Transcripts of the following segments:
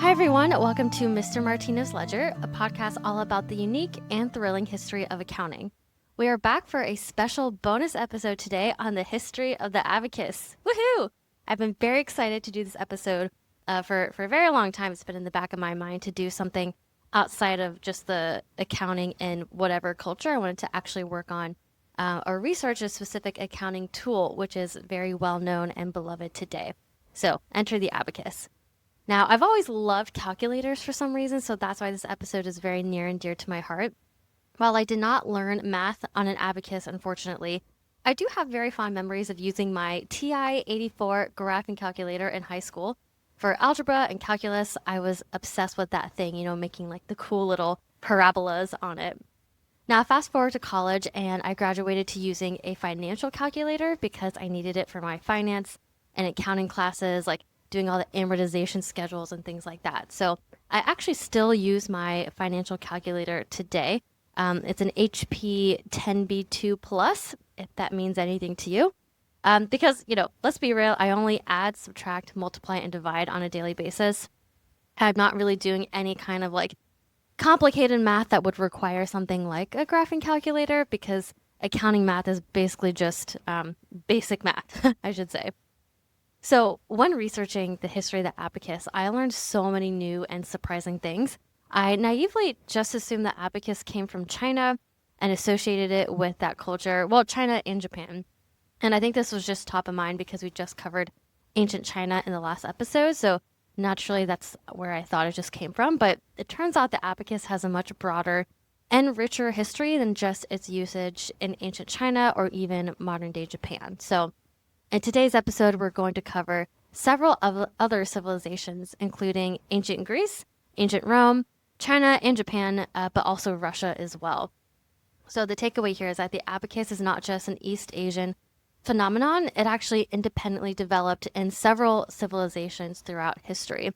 Hi, everyone. Welcome to Mr. Martino's Ledger, a podcast all about the unique and thrilling history of accounting. We are back for a special bonus episode today on the history of the abacus. Woohoo! I've been very excited to do this episode for a very long time. It's been in the back of my mind to do something outside of just the accounting in whatever culture. I wanted to actually work on or research a specific accounting tool, which is very well known and beloved today. So enter the abacus. Now, I've always loved calculators for some reason, so that's why this episode is very near and dear to my heart. While I did not learn math on an abacus, unfortunately, I do have very fond memories of using my TI-84 graphing calculator in high school. For algebra and calculus, I was obsessed with that thing, making like the cool little parabolas on it. Now, fast forward to college, and I graduated to using a financial calculator because I needed it for my finance and accounting classes, like doing all the amortization schedules and things like that. So I actually still use my financial calculator today. It's an HP 10B2 Plus, if that means anything to you. Because, let's be real, I only add, subtract, multiply, and divide on a daily basis. I'm not really doing any kind of like complicated math that would require something like a graphing calculator because accounting math is basically just basic math, I should say. So when researching the history of the abacus, I learned so many new and surprising things. I naively just assumed that abacus came from China and associated it with that culture, well, China and Japan. And I think this was just top of mind because we just covered ancient China in the last episode. So naturally, that's where I thought it just came from. But it turns out the abacus has a much broader and richer history than just its usage in ancient China or even modern day Japan. So in today's episode, we're going to cover several other civilizations, including ancient Greece, ancient Rome, China, and Japan, but also Russia as well. So the takeaway here is that the abacus is not just an East Asian phenomenon. It actually independently developed in several civilizations throughout history.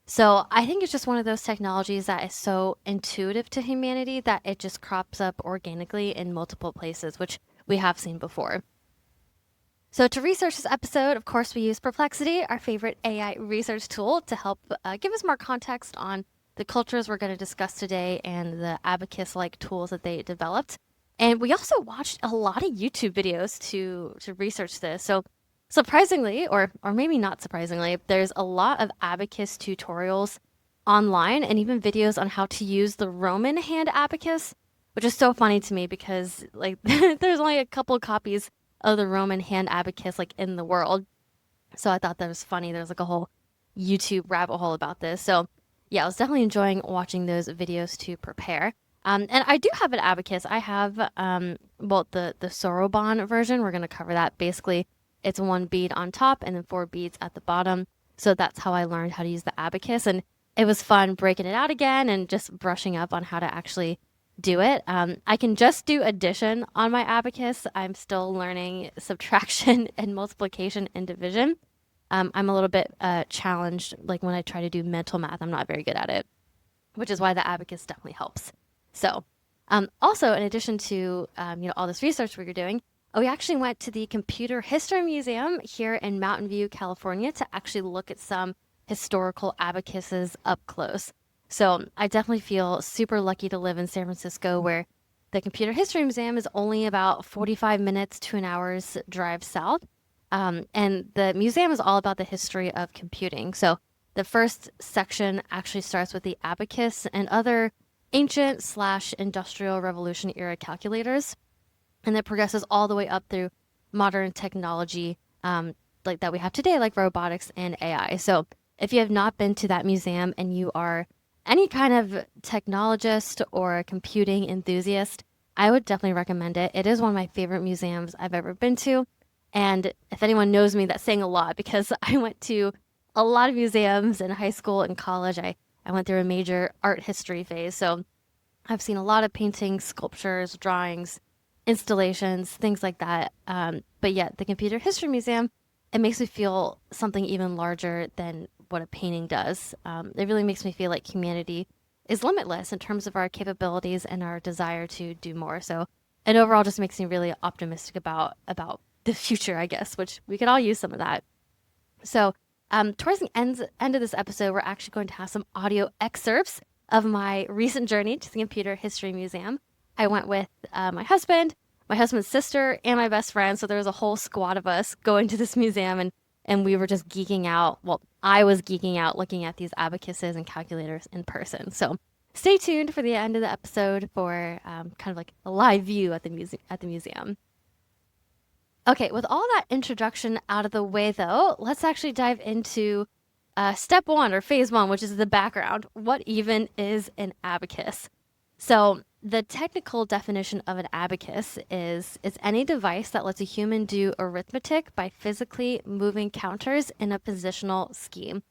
So I think it's just one of those technologies that is so intuitive to humanity that it just crops up organically in multiple places, which we have seen before. So to research this episode, of course, we use Perplexity, our favorite AI research tool, to help give us more context on the cultures we're going to discuss today and the abacus-like tools that they developed. And we also watched a lot of YouTube videos to research this. So surprisingly, or maybe not surprisingly, there's a lot of abacus tutorials online and even videos on how to use the Roman hand abacus, which is so funny to me because like there's only a couple copies of the Roman hand abacus like in the world. So I thought that was funny. There's like a whole YouTube rabbit hole about this. So yeah, I was definitely enjoying watching those videos to prepare. And I do have an abacus. I have the Soroban version. We're going to cover that. Basically, it's one bead on top and then 4 beads at the bottom. So that's how I learned how to use the abacus. And it was fun breaking it out again and just brushing up on how to actually do it. I can just do addition on my abacus. I'm still learning subtraction and multiplication and division. I'm a little bit challenged, like when I try to do mental math, I'm not very good at it, which is why the abacus definitely helps. So also, in addition to all this research we were doing, we actually went to the Computer History Museum here in Mountain View, California, to actually look at some historical abacuses up close. So I definitely feel super lucky to live in San Francisco, where the Computer History Museum is only about 45 minutes to an hour's drive south. And the museum is all about the history of computing. So the first section actually starts with the abacus and other ancient/industrial revolution era calculators. And it progresses all the way up through modern technology like that we have today, like robotics and AI. So if you have not been to that museum and you are any kind of technologist or a computing enthusiast, I would definitely recommend it. It is one of my favorite museums I've ever been to. And if anyone knows me, that's saying a lot because I went to a lot of museums in high school and college. I went through a major art history phase. So I've seen a lot of paintings, sculptures, drawings, installations, things like that. But yet the Computer History Museum, it makes me feel something even larger than what a painting does. It really makes me feel like humanity is limitless in terms of our capabilities and our desire to do more. So it overall just makes me really optimistic about the future, I guess, which we could all use some of that. So Towards the end of this episode, we're actually going to have some audio excerpts of my recent journey to the Computer History Museum. I went with my husband's sister, and my best friend. So there was a whole squad of us going to this museum, and we were just geeking out. Well, I was geeking out looking at these abacuses and calculators in person. So stay tuned for the end of the episode for kind of like a live view at the museum. Okay, with all that introduction out of the way, though, let's actually dive into step one, or phase one, which is the background. What even is an abacus? So the technical definition of an abacus is it's any device that lets a human do arithmetic by physically moving counters in a positional scheme.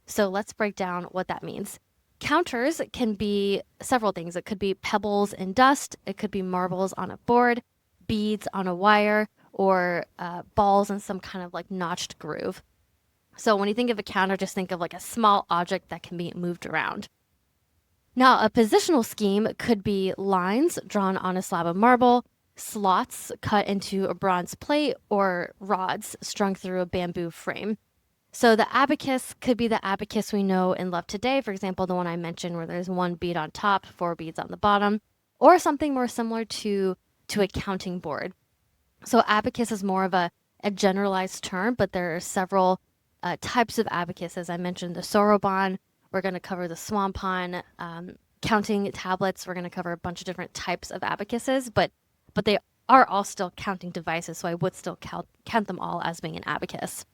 So let's break down what that means. Counters can be several things. It could be pebbles in dust. It could be marbles on a board, beads on a wire, or balls in some kind of like notched groove. So when you think of a counter, just think of like a small object that can be moved around. Now, a positional scheme could be lines drawn on a slab of marble, slots cut into a bronze plate, or rods strung through a bamboo frame. So the abacus could be the abacus we know and love today, for example, the one I mentioned where there's one bead on top, 4 beads on the bottom, or something more similar to a counting board. So abacus is more of a generalized term, but there are several types of abacuses. I mentioned the soroban. We're going to cover the swampon. Counting tablets. We're going to cover a bunch of different types of abacuses, but they are all still counting devices, so I would still count them all as being an abacus.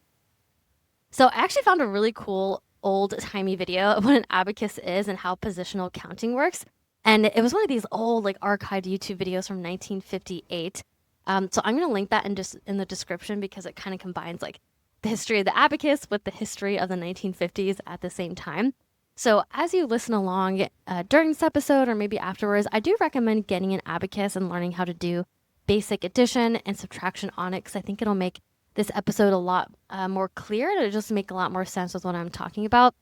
So I actually found a really cool old-timey video of what an abacus is and how positional counting works. And it was one of these old, like, archived YouTube videos from 1958. So I'm going to link that in the description because it kind of combines like the history of the abacus with the history of the 1950s at the same time. So as you listen along during this episode or maybe afterwards, I do recommend getting an abacus and learning how to do basic addition and subtraction on it because I think it'll make this episode a lot more clear and it'll just make a lot more sense with what I'm talking about.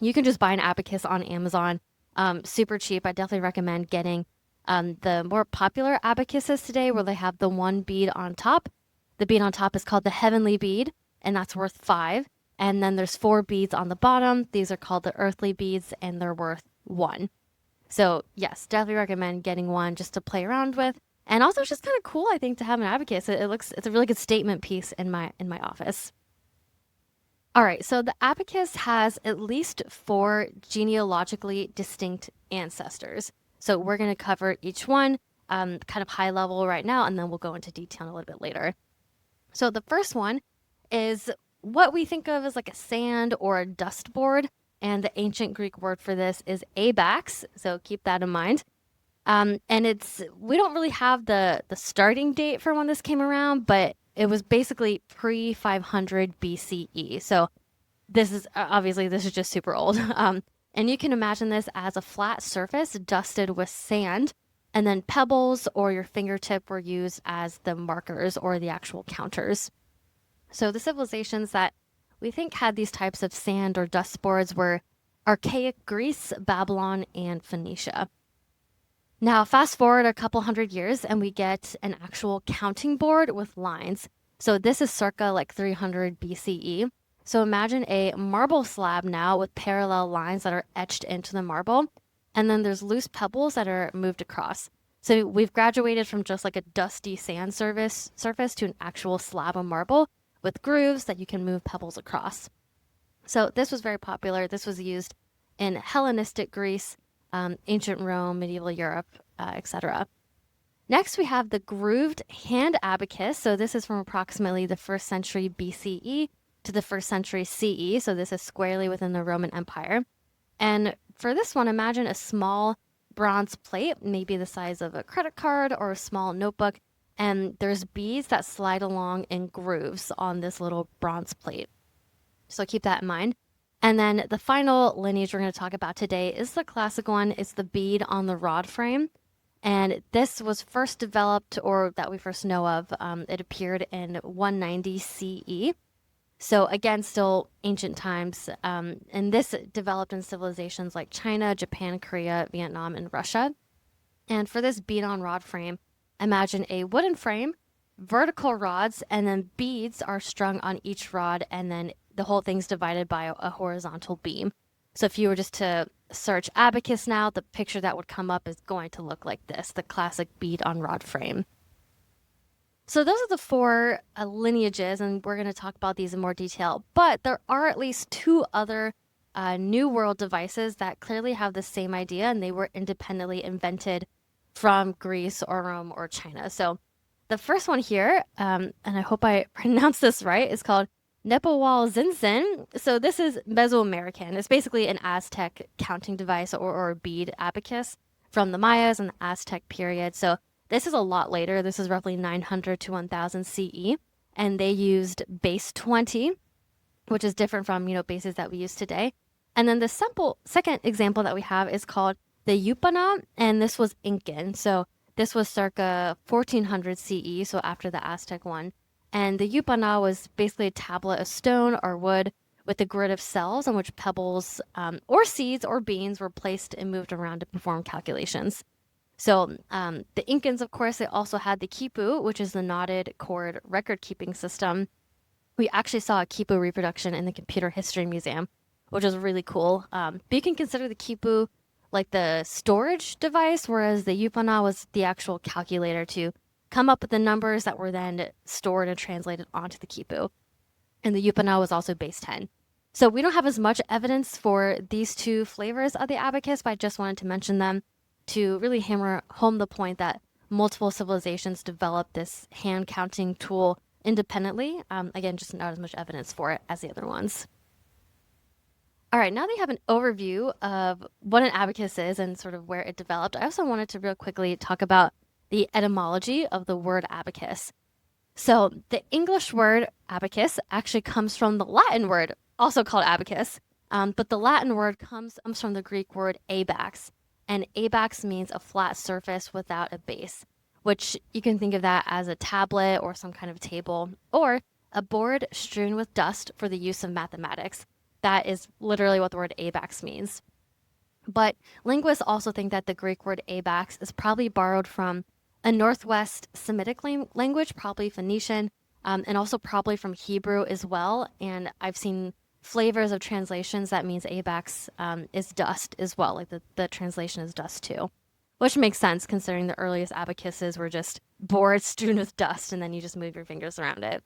You can just buy an abacus on Amazon, super cheap. I definitely recommend getting the more popular abacuses today where they have the one bead on top. The bead on top is called the heavenly bead, and that's worth 5. And then there's 4 beads on the bottom. These are called the earthly beads, and they're worth 1. So yes, definitely recommend getting one just to play around with. And also it's just kind of cool, I think, to have an abacus. It's a really good statement piece in my office. All right, so the abacus has at least 4 genealogically distinct ancestors. So we're going to cover each one kind of high level right now, and then we'll go into detail a little bit later. So the first one is what we think of as like a sand or a dust board, and the ancient Greek word for this is abax, so keep that in mind. And we don't really have the starting date for when this came around, but it was basically pre-500 BCE. So this is just super old. And you can imagine this as a flat surface dusted with sand, and then pebbles or your fingertip were used as the markers or the actual counters. So the civilizations that we think had these types of sand or dust boards were archaic Greece, Babylon, and Phoenicia. Now, fast forward a couple hundred years and we get an actual counting board with lines. So this is circa like 300 BCE. So imagine a marble slab now with parallel lines that are etched into the marble. And then there's loose pebbles that are moved across. So we've graduated from just like a dusty sand surface to an actual slab of marble with grooves that you can move pebbles across. So this was very popular. This was used in Hellenistic Greece, ancient Rome, medieval Europe, etc. Next, we have the grooved hand abacus. So this is from approximately the 1st century BCE to the 1st century CE. So this is squarely within the Roman Empire. And for this one, imagine a small bronze plate, maybe the size of a credit card or a small notebook, and there's beads that slide along in grooves on this little bronze plate. So keep that in mind. And then the final lineage we're going to talk about today is the classic one. It's the bead-on-rod frame. And this was first developed, or that we first know of, it appeared in 190 CE. So again, still ancient times. And this developed in civilizations like China, Japan, Korea, Vietnam, and Russia. And for this bead-on-rod frame, imagine a wooden frame, vertical rods, and then beads are strung on each rod, and then the whole thing's divided by a horizontal beam. So if you were just to search abacus now, the picture that would come up is going to look like this, the classic bead-on-rod frame. So those are the four lineages, and we're going to talk about these in more detail. But there are at least two other New World devices that clearly have the same idea, and they were independently invented from Greece or Rome or China. So the first one here, and I hope I pronounced this right, is called Nepomucen. So this is Mesoamerican. It's basically an Aztec counting device or bead abacus from the Mayas and the Aztec period. So this is a lot later. This is roughly 900 to 1000 CE, and they used base 20, which is different from, bases that we use today. And then the second example that we have is called the Yupana, and this was Incan. So this was circa 1400 CE, so after the Aztec one. And the Yupana was basically a tablet of stone or wood with a grid of cells on which pebbles or seeds or beans were placed and moved around to perform calculations. So the Incans, of course, they also had the quipu, which is the knotted cord record-keeping system. We actually saw a quipu reproduction in the Computer History Museum, which was really cool. But you can consider the quipu like the storage device, whereas the Yupana was the actual calculator to come up with the numbers that were then stored and translated onto the quipu. And the Yupana was also base 10. So we don't have as much evidence for these two flavors of the abacus, but I just wanted to mention them to really hammer home the point that multiple civilizations developed this hand counting tool independently. Again, just not as much evidence for it as the other ones. All right, now that you have an overview of what an abacus is and sort of where it developed, I also wanted to real quickly talk about the etymology of the word abacus. So the English word abacus actually comes from the Latin word, also called abacus, but the Latin word comes from the Greek word abax, and abax means a flat surface without a base, which you can think of that as a tablet or some kind of table, or a board strewn with dust for the use of mathematics. That is literally what the word abax means. But linguists also think that the Greek word abax is probably borrowed from a Northwest Semitic language, probably Phoenician, and also probably from Hebrew as well. And I've seen flavors of translations that means abax is dust as well, like the translation is dust too, which makes sense considering the earliest abacuses were just boards strewn with dust and then you just move your fingers around it.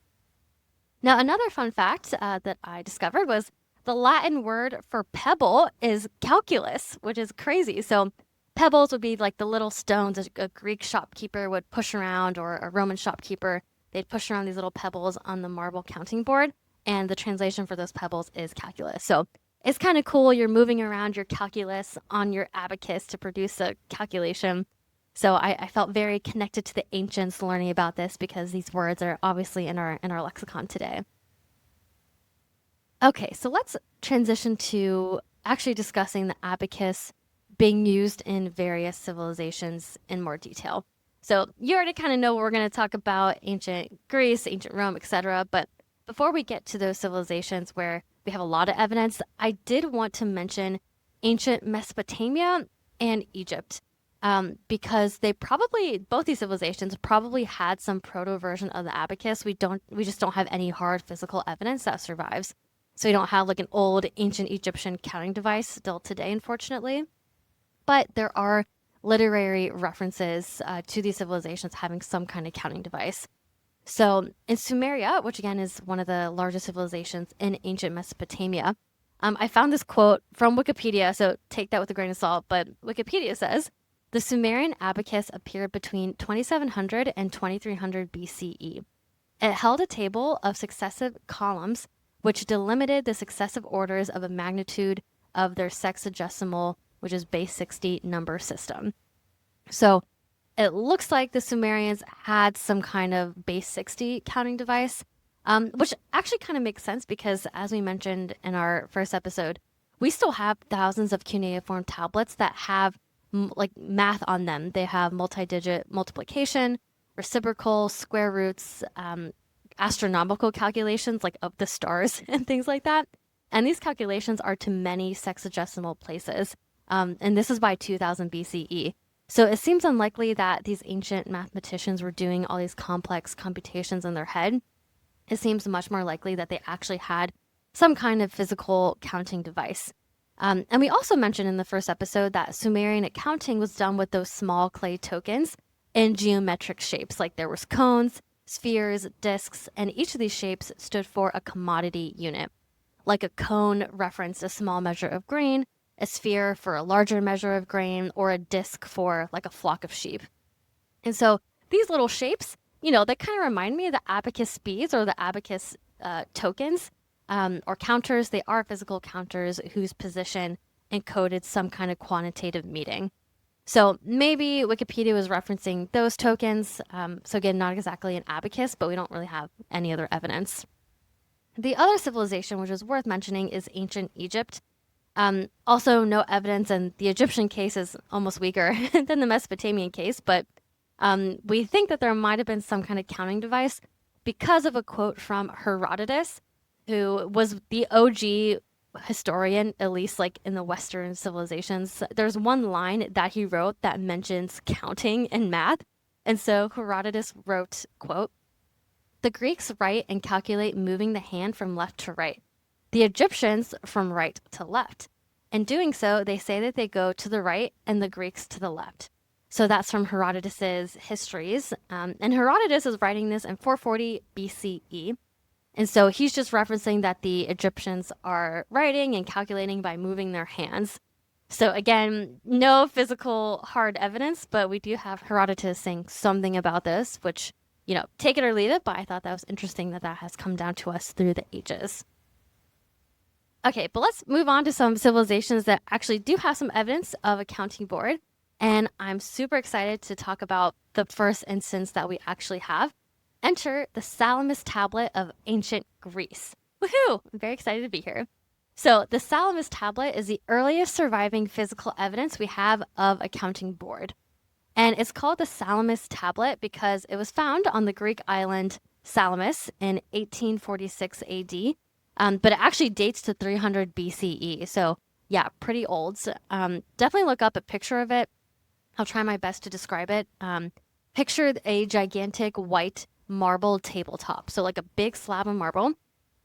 Now, another fun fact that I discovered was the Latin word for pebble is calculus, which is crazy. So pebbles would be like the little stones a Greek shopkeeper would push around, or a Roman shopkeeper. They'd push around these little pebbles on the marble counting board, and the translation for those pebbles is calculus. So it's kind of cool. You're moving around your calculus on your abacus to produce a calculation. So I felt very connected to the ancients learning about this because these words are obviously in our lexicon today. Okay, so let's transition to actually discussing the abacus being used in various civilizations in more detail. So you already kind of know what we're going to talk about: ancient Greece, ancient Rome, etc. But before we get to those civilizations where we have a lot of evidence, I did want to mention ancient Mesopotamia and Egypt, because both these civilizations probably had some proto version of the abacus. We just don't have any hard physical evidence that survives. So we don't have like an old ancient Egyptian counting device still today, unfortunately. But there are literary references to these civilizations having some kind of counting device. So in Sumeria, which again is one of the largest civilizations in ancient Mesopotamia, I found this quote from Wikipedia, so take that with a grain of salt, but Wikipedia says, the Sumerian abacus appeared between 2700 and 2300 BCE. It held a table of successive columns which delimited the successive orders of a magnitude of their sexagesimal, which is base 60 number system. So it looks like the Sumerians had some kind of base 60 counting device, which actually kind of makes sense because, as we mentioned in our first episode, we still have thousands of cuneiform tablets that have like math on them. They have multi-digit multiplication, reciprocal, square roots, astronomical calculations like of the stars and things like that. And these calculations are to many sexagesimal places. And this is by 2000 BCE. So it seems unlikely that these ancient mathematicians were doing all these complex computations in their head. It seems much more likely that they actually had some kind of physical counting device. And we also mentioned in the first episode that Sumerian accounting was done with those small clay tokens in geometric shapes, like there was cones, spheres, discs, and each of these shapes stood for a commodity unit. Like a cone referenced a small measure of grain, a sphere for a larger measure of grain, or a disc for like a flock of sheep. And so these little shapes, they kind of remind me of the abacus beads or the abacus tokens or counters. They are physical counters whose position encoded some kind of quantitative meaning. So maybe Wikipedia was referencing those tokens. So again, not exactly an abacus, but we don't really have any other evidence. The other civilization which is worth mentioning is ancient Egypt. Also no evidence, and the Egyptian case is almost weaker than the Mesopotamian case, but we think that there might have been some kind of counting device because of a quote from Herodotus, who was the OG historian, at least like in the Western civilizations. There's one line that he wrote that mentions counting and math. And so Herodotus wrote, quote, "The Greeks write and calculate moving the hand from left to right. The Egyptians from right to left. In doing so, they say that they go to the right and the Greeks to the left." So that's from Herodotus's histories. And Herodotus is writing this in 440 BCE. And so he's just referencing that the Egyptians are writing and calculating by moving their hands. So again, no physical hard evidence, but we do have Herodotus saying something about this, which, take it or leave it, but I thought that was interesting that has come down to us through the ages. Okay, but let's move on to some civilizations that actually do have some evidence of a counting board. And I'm super excited to talk about the first instance that we actually have. Enter the Salamis Tablet of ancient Greece. Woohoo! I'm very excited to be here. So the Salamis Tablet is the earliest surviving physical evidence we have of a counting board. And it's called the Salamis Tablet because it was found on the Greek island Salamis in 1846 AD, but it actually dates to 300 BCE. So yeah, pretty old. Definitely look up a picture of it. I'll try my best to describe it. Picture a gigantic white marble tabletop. So like a big slab of marble.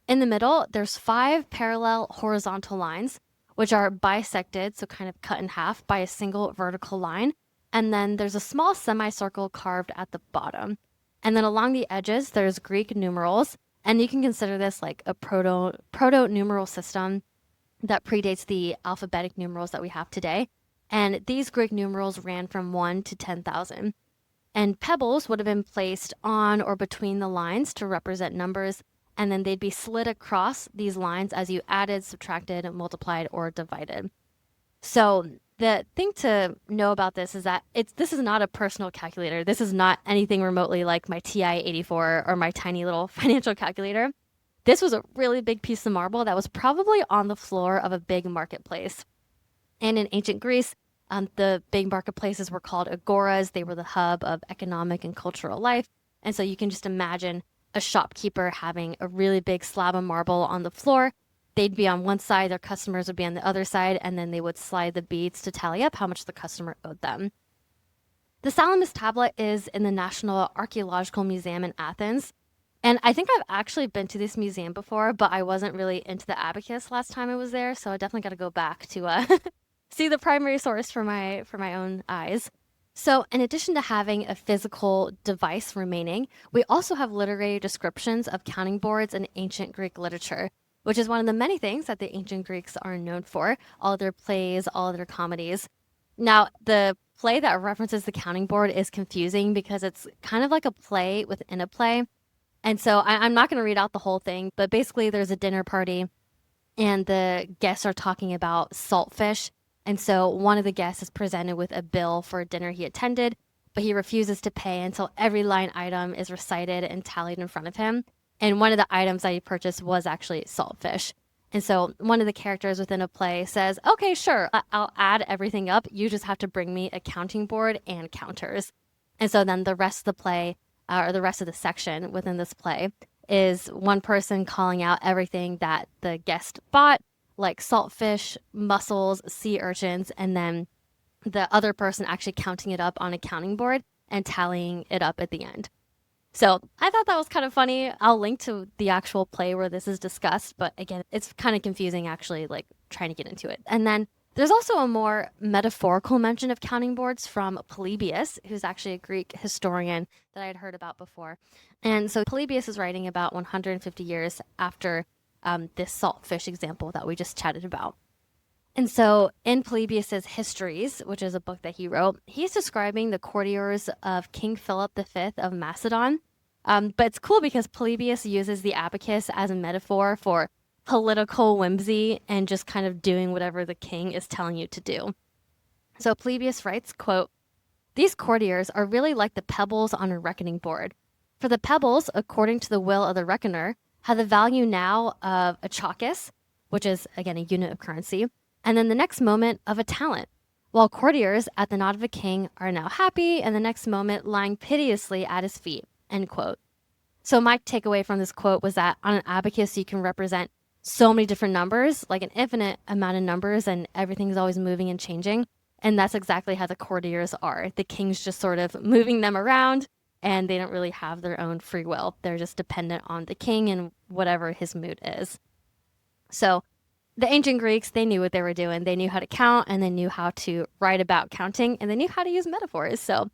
In the middle, there's 5 parallel horizontal lines, which are bisected, so kind of cut in half by a single vertical line. And then there's a small semicircle carved at the bottom. And then along the edges, there's Greek numerals. And you can consider this like a proto-numeral system that predates the alphabetic numerals that we have today. And these Greek numerals ran from 1 to 10,000. And pebbles would have been placed on or between the lines to represent numbers, and then they'd be slid across these lines as you added, subtracted, multiplied, or divided. So the thing to know about this is that this is not a personal calculator. This is not anything remotely like my TI-84 or my tiny little financial calculator. This was a really big piece of marble that was probably on the floor of a big marketplace. And in ancient Greece, the big marketplaces were called agoras. They were the hub of economic and cultural life. And so you can just imagine a shopkeeper having a really big slab of marble on the floor. They'd be on one side, their customers would be on the other side, and then they would slide the beads to tally up how much the customer owed them. The Salamis Tablet is in the National Archaeological Museum in Athens. And I think I've actually been to this museum before, but I wasn't really into the abacus last time I was there. So I definitely got to go back to see the primary source for my own eyes. So in addition to having a physical device remaining, we also have literary descriptions of counting boards in ancient Greek literature, which is one of the many things that the ancient Greeks are known for, all their plays, all their comedies. Now, the play that references the counting board is confusing because it's kind of like a play within a play. And so I'm not going to read out the whole thing, but basically there's a dinner party and the guests are talking about saltfish. And so one of the guests is presented with a bill for a dinner he attended, but he refuses to pay until every line item is recited and tallied in front of him. And one of the items that he purchased was actually saltfish. And so one of the characters within a play says, okay, sure, I'll add everything up. You just have to bring me a counting board and counters. And so then the rest of the play, or the rest of the section within this play, is one person calling out everything that the guest bought, like saltfish, mussels, sea urchins, and then the other person actually counting it up on a counting board and tallying it up at the end. So I thought that was kind of funny. I'll link to the actual play where this is discussed, but again, it's kind of confusing actually, like trying to get into it. And then there's also a more metaphorical mention of counting boards from Polybius, who's actually a Greek historian that I had heard about before. And so Polybius is writing about 150 years after this saltfish example that we just chatted about. And so in Polybius's Histories, which is a book that he wrote, he's describing the courtiers of King Philip V of Macedon. But it's cool because Polybius uses the abacus as a metaphor for political whimsy and just kind of doing whatever the king is telling you to do. So Polybius writes, quote, "These courtiers are really like the pebbles on a reckoning board. For the pebbles, according to the will of the reckoner, have the value now of a chakis, which is, again, a unit of currency, and then the next moment of a talent, while courtiers at the nod of a king are now happy and the next moment lying piteously at his feet," end quote. So my takeaway from this quote was that on an abacus, you can represent so many different numbers, like an infinite amount of numbers, and everything's always moving and changing. And that's exactly how the courtiers are. The king's just sort of moving them around, and they don't really have their own free will. They're just dependent on the king and whatever his mood is. So the ancient Greeks, they knew what they were doing. They knew how to count, and they knew how to write about counting, and they knew how to use metaphors. So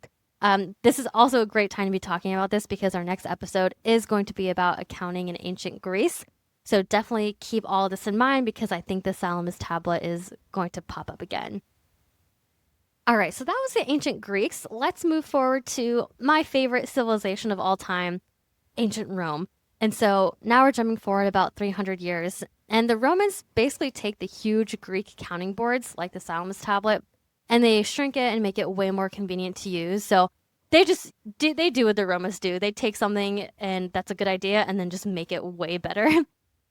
this is also a great time to be talking about this because our next episode is going to be about accounting in ancient Greece. So definitely keep all of this in mind because I think the Salamis Tablet is going to pop up again. All right, so that was the ancient Greeks. Let's move forward to my favorite civilization of all time, ancient Rome. And so now we're jumping forward about 300 years. And the Romans basically take the huge Greek counting boards, like the Salamis Tablet, and they shrink it and make it way more convenient to use. So they do what the Romans do. They take something and that's a good idea and then just make it way better.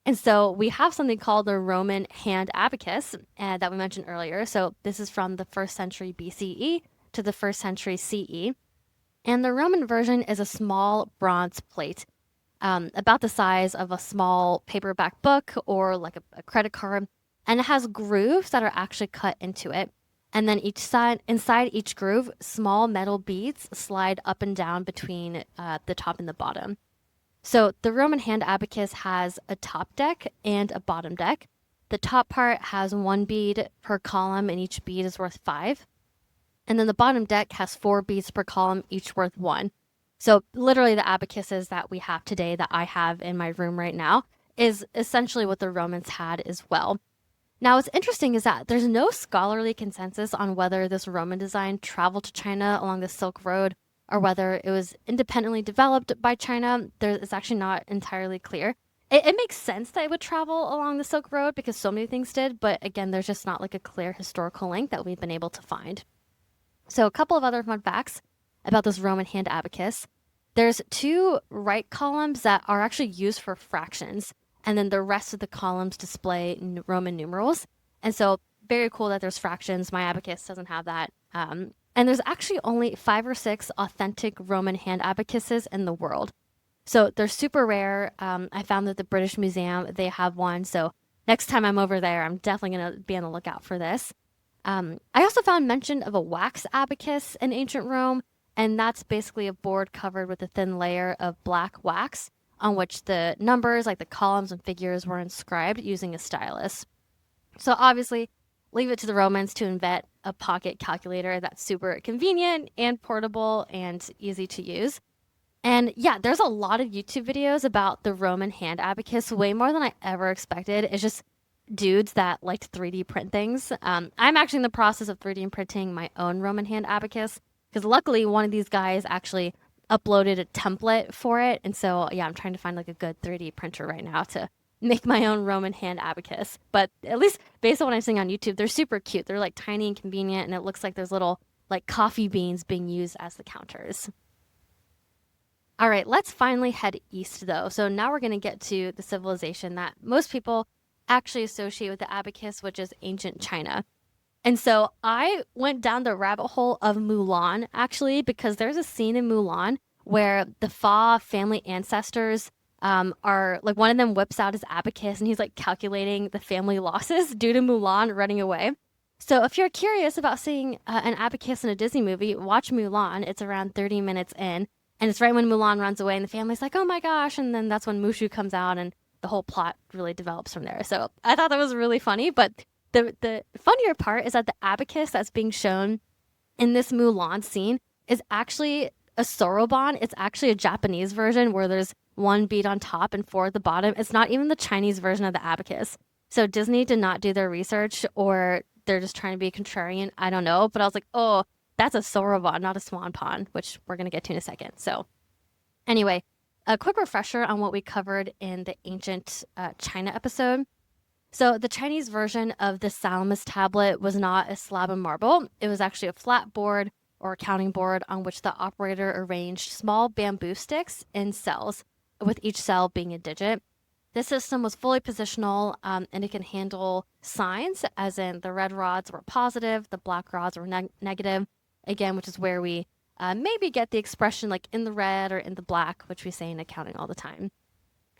And so we have something called the Roman hand abacus that we mentioned earlier. So this is from the 1st century BCE to the 1st century CE. And the Roman version is a small bronze plate about the size of a small paperback book or like a credit card. And it has grooves that are actually cut into it. And then inside each groove, small metal beads slide up and down between the top and the bottom. So the Roman hand abacus has a top deck and a bottom deck. The top part has 1 bead per column, and each bead is worth 5. And then the bottom deck has 4 beads per column, each worth 1. So literally the abacuses that we have today, that I have in my room right now, is essentially what the Romans had as well. Now, what's interesting is that there's no scholarly consensus on whether this Roman design traveled to China along the Silk Road or whether it was independently developed by China. It's actually not entirely clear. It makes sense that it would travel along the Silk Road because so many things did, but again, there's just not like a clear historical link that we've been able to find. So a couple of other fun facts about this Roman hand abacus. There's 2 right columns that are actually used for fractions, and then the rest of the columns display Roman numerals. And so very cool that there's fractions. My abacus doesn't have that. And there's actually only 5 or 6 authentic Roman hand abacuses in the world. So they're super rare. I found that the British Museum, they have one. So next time I'm over there, I'm definitely going to be on the lookout for this. I also found mention of a wax abacus in ancient Rome, and that's basically a board covered with a thin layer of black wax on which the numbers, like the columns and figures, were inscribed using a stylus. So obviously, leave it to the Romans to invent a pocket calculator that's super convenient and portable and easy to use. And yeah, there's a lot of YouTube videos about the Roman hand abacus, way more than I ever expected. It's just dudes that like to 3D print things. I'm actually in the process of 3D printing my own Roman hand abacus because luckily one of these guys actually uploaded a template for it. And so, yeah, I'm trying to find like a good 3D printer right now to make my own Roman hand abacus. But at least based on what I'm seeing on YouTube, they're super cute. They're like tiny and convenient, and it looks like there's little like coffee beans being used as the counters. All right, let's finally head east though. So now we're going to get to the civilization that most people actually associate with the abacus, which is ancient China. And so I went down the rabbit hole of Mulan, actually, because there's a scene in Mulan where the Fa family ancestors are, like, one of them whips out his abacus and he's like calculating the family losses due to Mulan running away. So if you're curious about seeing an abacus in a Disney movie, watch Mulan. It's around 30 minutes in. And it's right when Mulan runs away and the family's like, oh my gosh. And then that's when Mushu comes out and the whole plot really develops from there. So I thought that was really funny. But the funnier part is that the abacus that's being shown in this Mulan scene is actually a soroban. It's actually a Japanese version where there's one bead on top and four at the bottom. It's not even the Chinese version of the abacus. So Disney did not do their research, or they're just trying to be contrarian. I don't know. But I was like, oh, that's a soroban, not a swan pond, which we're going to get to in a second. So anyway, a quick refresher on what we covered in the ancient China episode. So the Chinese version of the Salamis Tablet was not a slab of marble. It was actually a flat board or a counting board on which the operator arranged small bamboo sticks in cells, with each cell being a digit. This system was fully positional, and it can handle signs, as in the red rods were positive, the black rods were negative, again, which is where we maybe get the expression like in the red or in the black, which we say in accounting all the time.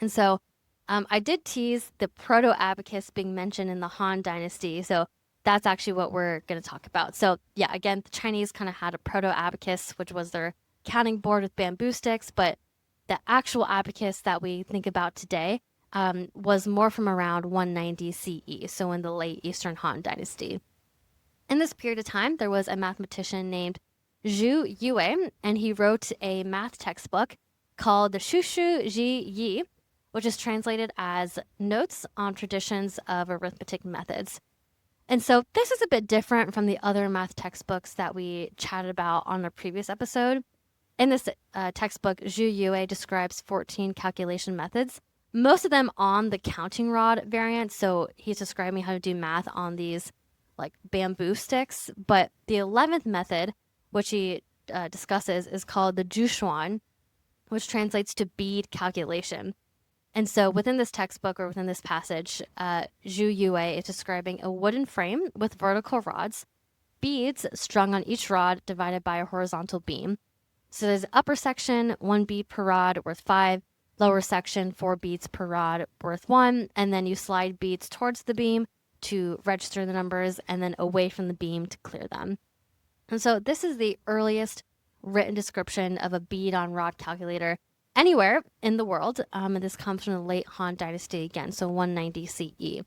And so I did tease the proto-abacus being mentioned in the Han Dynasty, so that's actually what we're going to talk about. So yeah, again, the Chinese kind of had a proto-abacus, which was their counting board with bamboo sticks, but the actual abacus that we think about today was more from around 190 CE, so in the late Eastern Han Dynasty. In this period of time, there was a mathematician named Zhu Yue, and he wrote a math textbook called the Shushu Ji Yi, which is translated as Notes on Traditions of Arithmetic Methods. And so this is a bit different from the other math textbooks that we chatted about on a previous episode. In this textbook, Zhu Yue describes 14 calculation methods, most of them on the counting rod variant. So he's describing how to do math on these like bamboo sticks. But the 11th method, which he discusses, is called the Jushuan, which translates to bead calculation. And so within this textbook or within this passage, Zhu Yue is describing a wooden frame with vertical rods, beads strung on each rod divided by a horizontal beam. So there's upper section, 1 bead per rod, worth 5, lower section, 4 beads per rod, worth 1, and then you slide beads towards the beam to register the numbers and then away from the beam to clear them. And so this is the earliest written description of a bead-on-rod calculator anywhere in the world, and this comes from the late Han Dynasty again, so 190 CE.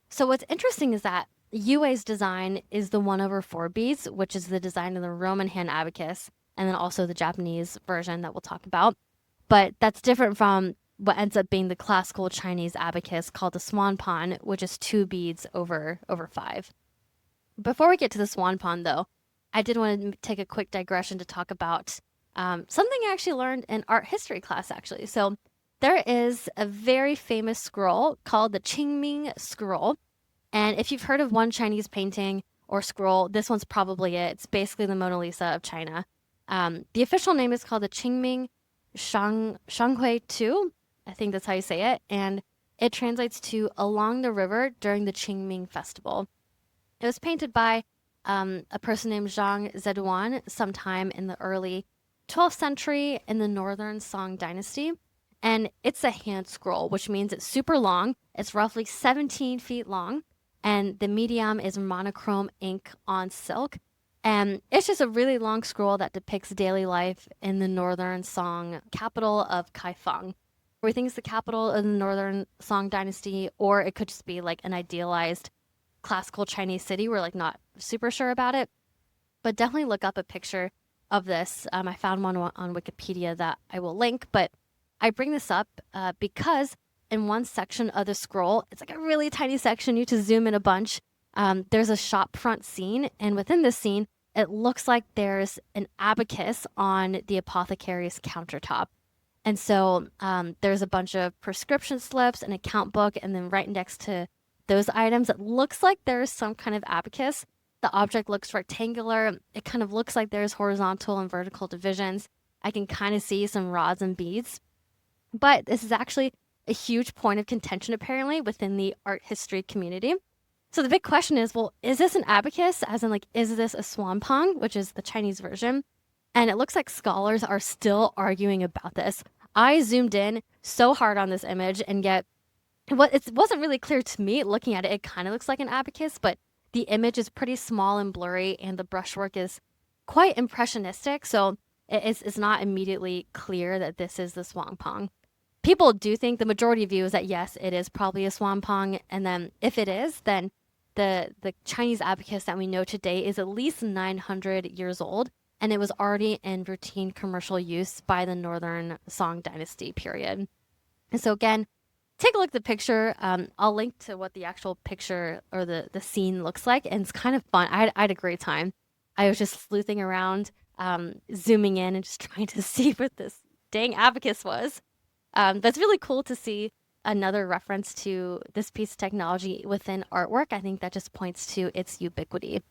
So what's interesting is that Yue's design is the 1/4 beads, which is the design of the Roman hand abacus, and then also the Japanese version that we'll talk about. But that's different from what ends up being the classical Chinese abacus called the swan pond, which is 2 beads over 5. Before we get to the swan pond, though, I did want to take a quick digression to talk about something I actually learned in art history class, actually. So there is a very famous scroll called the Qingming scroll. And if you've heard of one Chinese painting or scroll, this one's probably it. It's basically the Mona Lisa of China. The official name is called the Qingming Shanghui Tu. I think that's how you say it. And it translates to along the river during the Qingming festival. It was painted by a person named Zhang Zeduan sometime in the early 12th century in the northern Song dynasty. And it's a hand scroll, which means it's super long. It's roughly 17 feet long. And the medium is monochrome ink on silk. And it's just a really long scroll that depicts daily life in the northern Song capital of Kaifeng. We think it's the capital of the northern Song dynasty, or it could just be like an idealized classical Chinese city. We're like not super sure about it. But definitely look up a picture of this. I found one on Wikipedia that I will link, but I bring this up because in one section of the scroll, it's like a really tiny section, you have to zoom in a bunch. There's a shop front scene, and within this scene, it looks like there's an abacus on the apothecary's countertop. And so there's a bunch of prescription slips, an account book, and then right next to those items, it looks like there's some kind of abacus. The object looks rectangular. It kind of looks like there's horizontal and vertical divisions. I can kind of see some rods and beads. But this is actually a huge point of contention, apparently, within the art history community. So the big question is, well, is this an abacus? As in, like, is this a swampong, which is the Chinese version? And it looks like scholars are still arguing about this. I zoomed in so hard on this image, and yet it wasn't really clear to me looking at it. It kind of looks like an abacus, but the image is pretty small and blurry, and the brushwork is quite impressionistic. So it's not immediately clear that this is the swampong. People do think, the majority view is that yes, it is probably a swampong, and then if it is, then the Chinese abacus that we know today is at least 900 years old, and it was already in routine commercial use by the Northern Song Dynasty period. And so again, take a look at the picture. I'll link to what the actual picture or the scene looks like, and it's kind of fun. I had a great time. I was just sleuthing around, zooming in and just trying to see what this dang abacus was. But it's really cool to see another reference to this piece of technology within artwork. I think that just points to its ubiquity.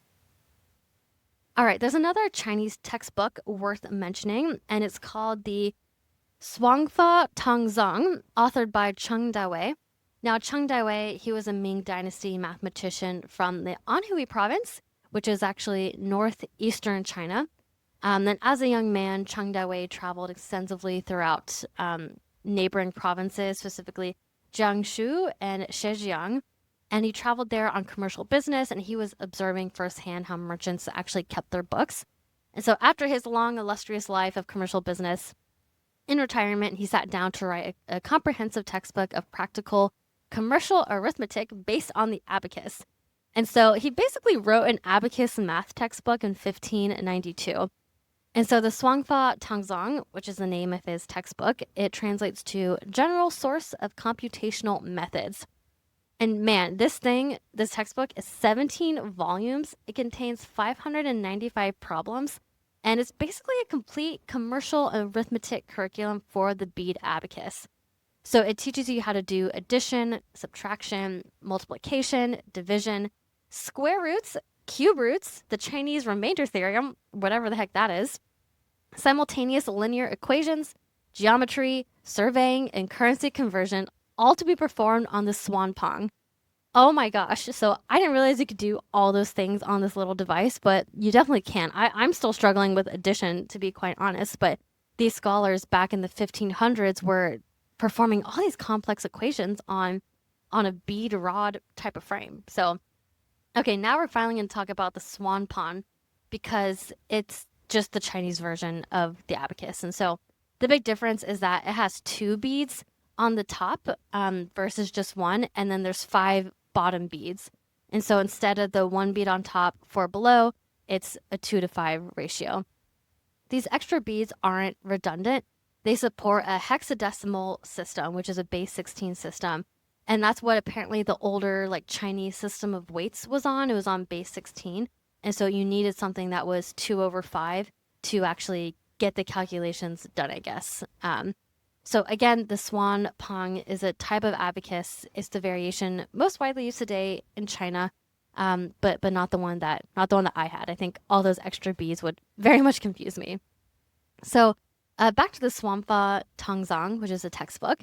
All right, there's another Chinese textbook worth mentioning, and it's called the Shuangfa Tongzong, authored by Cheng Dawei. Now, Cheng Dawei, he was a Ming Dynasty mathematician from the Anhui province, which is actually northeastern China. Then as a young man, Cheng Dawei traveled extensively throughout neighboring provinces, specifically Jiangsu and Zhejiang. And he traveled there on commercial business, and he was observing firsthand how merchants actually kept their books. And so after his long, illustrious life of commercial business, in retirement, he sat down to write a comprehensive textbook of practical commercial arithmetic based on the abacus. And so he basically wrote an abacus math textbook in 1592. And so the Shuangfa Tongzong, which is the name of his textbook, it translates to General Source of Computational Methods. And man, this textbook is 17 volumes. It contains 595 problems, and it's basically a complete commercial arithmetic curriculum for the bead abacus. So it teaches you how to do addition, subtraction, multiplication, division, square roots, cube roots, the Chinese remainder theorem, whatever the heck that is, simultaneous linear equations, geometry, surveying, and currency conversion, all to be performed on the swampong. Oh my gosh. So I didn't realize you could do all those things on this little device, but you definitely can. I'm still struggling with addition, to be quite honest, but these scholars back in the 1500s were performing all these complex equations on a bead rod type of frame. So, okay, now we're finally going to talk about the swampong, because it's just the Chinese version of the abacus. And so the big difference is that it has 2 beads on the top versus just 1, and then there's 5 bottom beads. And so instead of the 1 bead on top, 4 below, it's a 2-to-5 ratio. These extra beads aren't redundant. They support a hexadecimal system, which is a base 16 system. And that's what apparently the older Chinese system of weights was on. It was on base 16. And so you needed something that was 2/5 to actually get the calculations done, I guess. So again, the swampong is a type of abacus. It's the variation most widely used today in China, but not the one that I had. I think all those extra beads would very much confuse me. So back to the Shuangfa Tongzong, which is a textbook.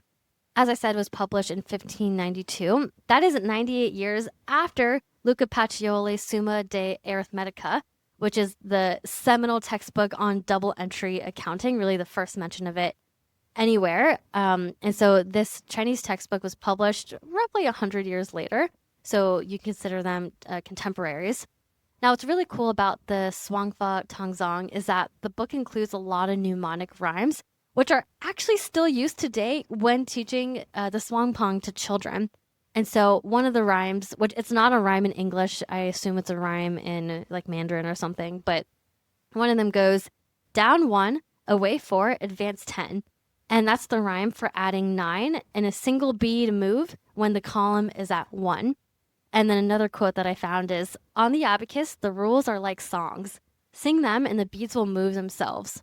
As I said, was published in 1592. That is 98 years after Luca Pacioli's Summa de Arithmetica, which is the seminal textbook on double entry accounting, really the first mention of it anywhere. And so this Chinese textbook was published roughly 100 years later. So you consider them contemporaries. Now, what's really cool about the Shuangfa Tongzong is that the book includes a lot of mnemonic rhymes, which are actually still used today when teaching the swampong to children. And so one of the rhymes, which it's not a rhyme in English, I assume it's a rhyme in Mandarin or something, but one of them goes, down 1, away 4, advance 10. And that's the rhyme for adding 9 in a single bead move when the column is at 1. And then another quote that I found is, on the abacus, the rules are like songs. Sing them and the beads will move themselves.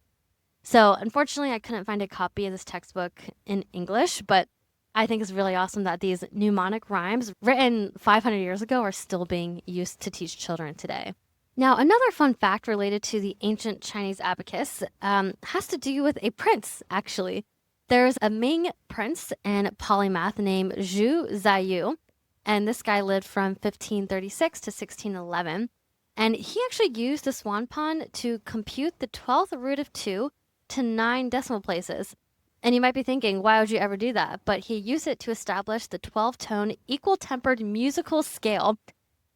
So unfortunately, I couldn't find a copy of this textbook in English, but I think it's really awesome that these mnemonic rhymes written 500 years ago are still being used to teach children today. Now, another fun fact related to the ancient Chinese abacus has to do with a prince, actually. There's a Ming prince and polymath named Zhu Zaiyu, and this guy lived from 1536 to 1611. And he actually used the swampong to compute the 12th root of 2 to 9 decimal places. And you might be thinking, why would you ever do that? But he used it to establish the 12-tone equal-tempered musical scale.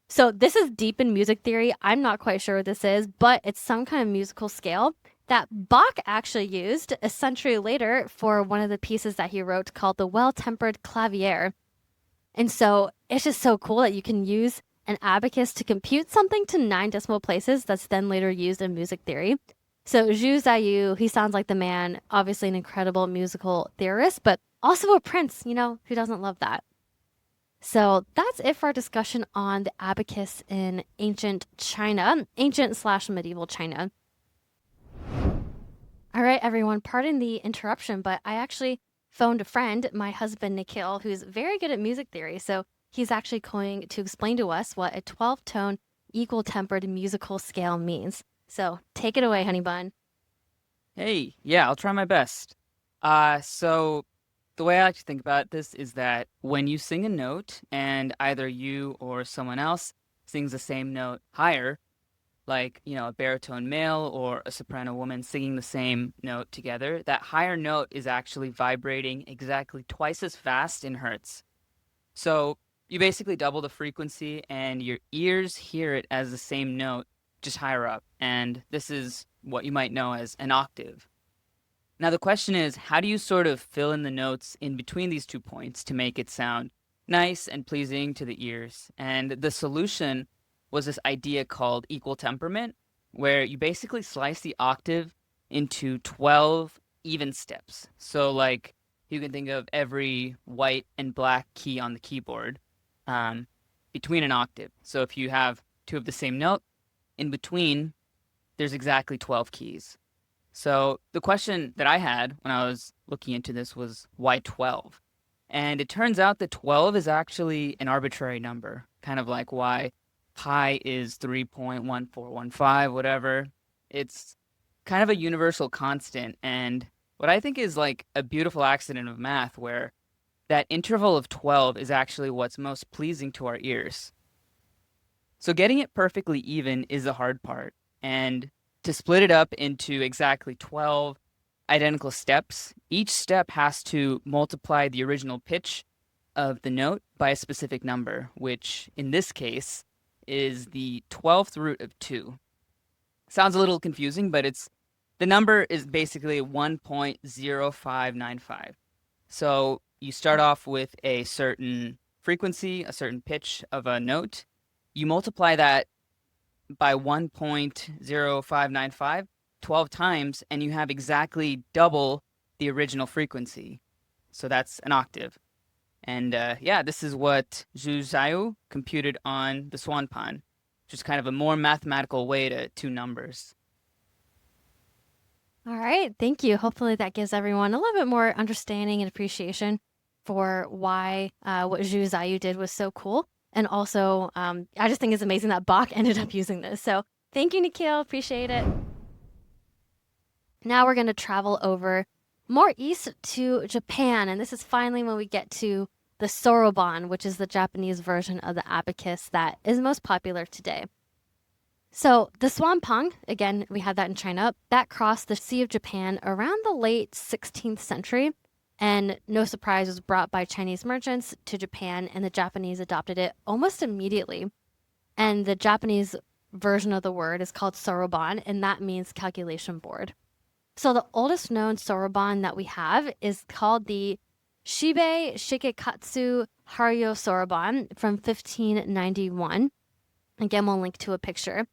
So this is deep in music theory. I'm not quite sure what this is, but it's some kind of musical scale. that Bach actually used a century later for one of the pieces that he wrote called the Well-Tempered Clavier. And so it's just so cool that you can use an abacus to compute something to 9 decimal places that's then later used in music theory. So Zhu Zaiyu, he sounds like the man, obviously an incredible musical theorist, but also a prince, who doesn't love that? So that's it for our discussion on the abacus in ancient China, ancient/medieval China. All right, everyone, pardon the interruption, but I actually phoned a friend, my husband, Nikhil, who's very good at music theory. So he's actually going to explain to us what a 12-tone equal-tempered musical scale means. So take it away, honey bun. Hey, yeah, I'll try my best. So the way I like to think about this is that when you sing a note and either you or someone else sings the same note higher, like, a baritone male or a soprano woman singing the same note together, that higher note is actually vibrating exactly twice as fast in hertz. So you basically double the frequency and your ears hear it as the same note, just higher up. And this is what you might know as an octave. Now the question is, how do you sort of fill in the notes in between these 2 points to make it sound nice and pleasing to the ears? And the solution was this idea called equal temperament, where you basically slice the octave into 12 even steps. So like you can think of every white and black key on the keyboard between an octave. So if you have 2 of the same note, in between, there's exactly 12 keys. So the question that I had when I was looking into this was, why 12? And it turns out that 12 is actually an arbitrary number, kind of like why pi is 3.1415, whatever. It's kind of a universal constant, and what I think is like a beautiful accident of math where that interval of 12 is actually what's most pleasing to our ears. So getting it perfectly even is the hard part, and to split it up into exactly 12 identical steps, each step has to multiply the original pitch of the note by a specific number, which in this case is the 12th root of 2. Sounds a little confusing, but the number is basically 1.0595. So you start off with a certain frequency, a certain pitch of a note. You multiply that by 1.0595 12 times, and you have exactly double the original frequency. So that's an octave. And this is what Zhu Zaiyu computed on the swan pond, which is kind of a more mathematical way to 2 numbers. All right, thank you. Hopefully that gives everyone a little bit more understanding and appreciation for why what Zhu Zaiyu did was so cool. And also, I just think it's amazing that Bach ended up using this. So thank you, Nikhil. Appreciate it. Now we're going to travel over more east to Japan. And this is finally when we get to the soroban, which is the Japanese version of the abacus that is most popular today. So the swampong, again, we had that in China, that crossed the Sea of Japan around the late 16th century. And no surprise, was brought by Chinese merchants to Japan, and the Japanese adopted it almost immediately. And the Japanese version of the word is called soroban, and that means calculation board. So the oldest known soroban that we have is called the Shibe Shikekatsu Haryo Soroban from 1591. Again, we'll link to a picture.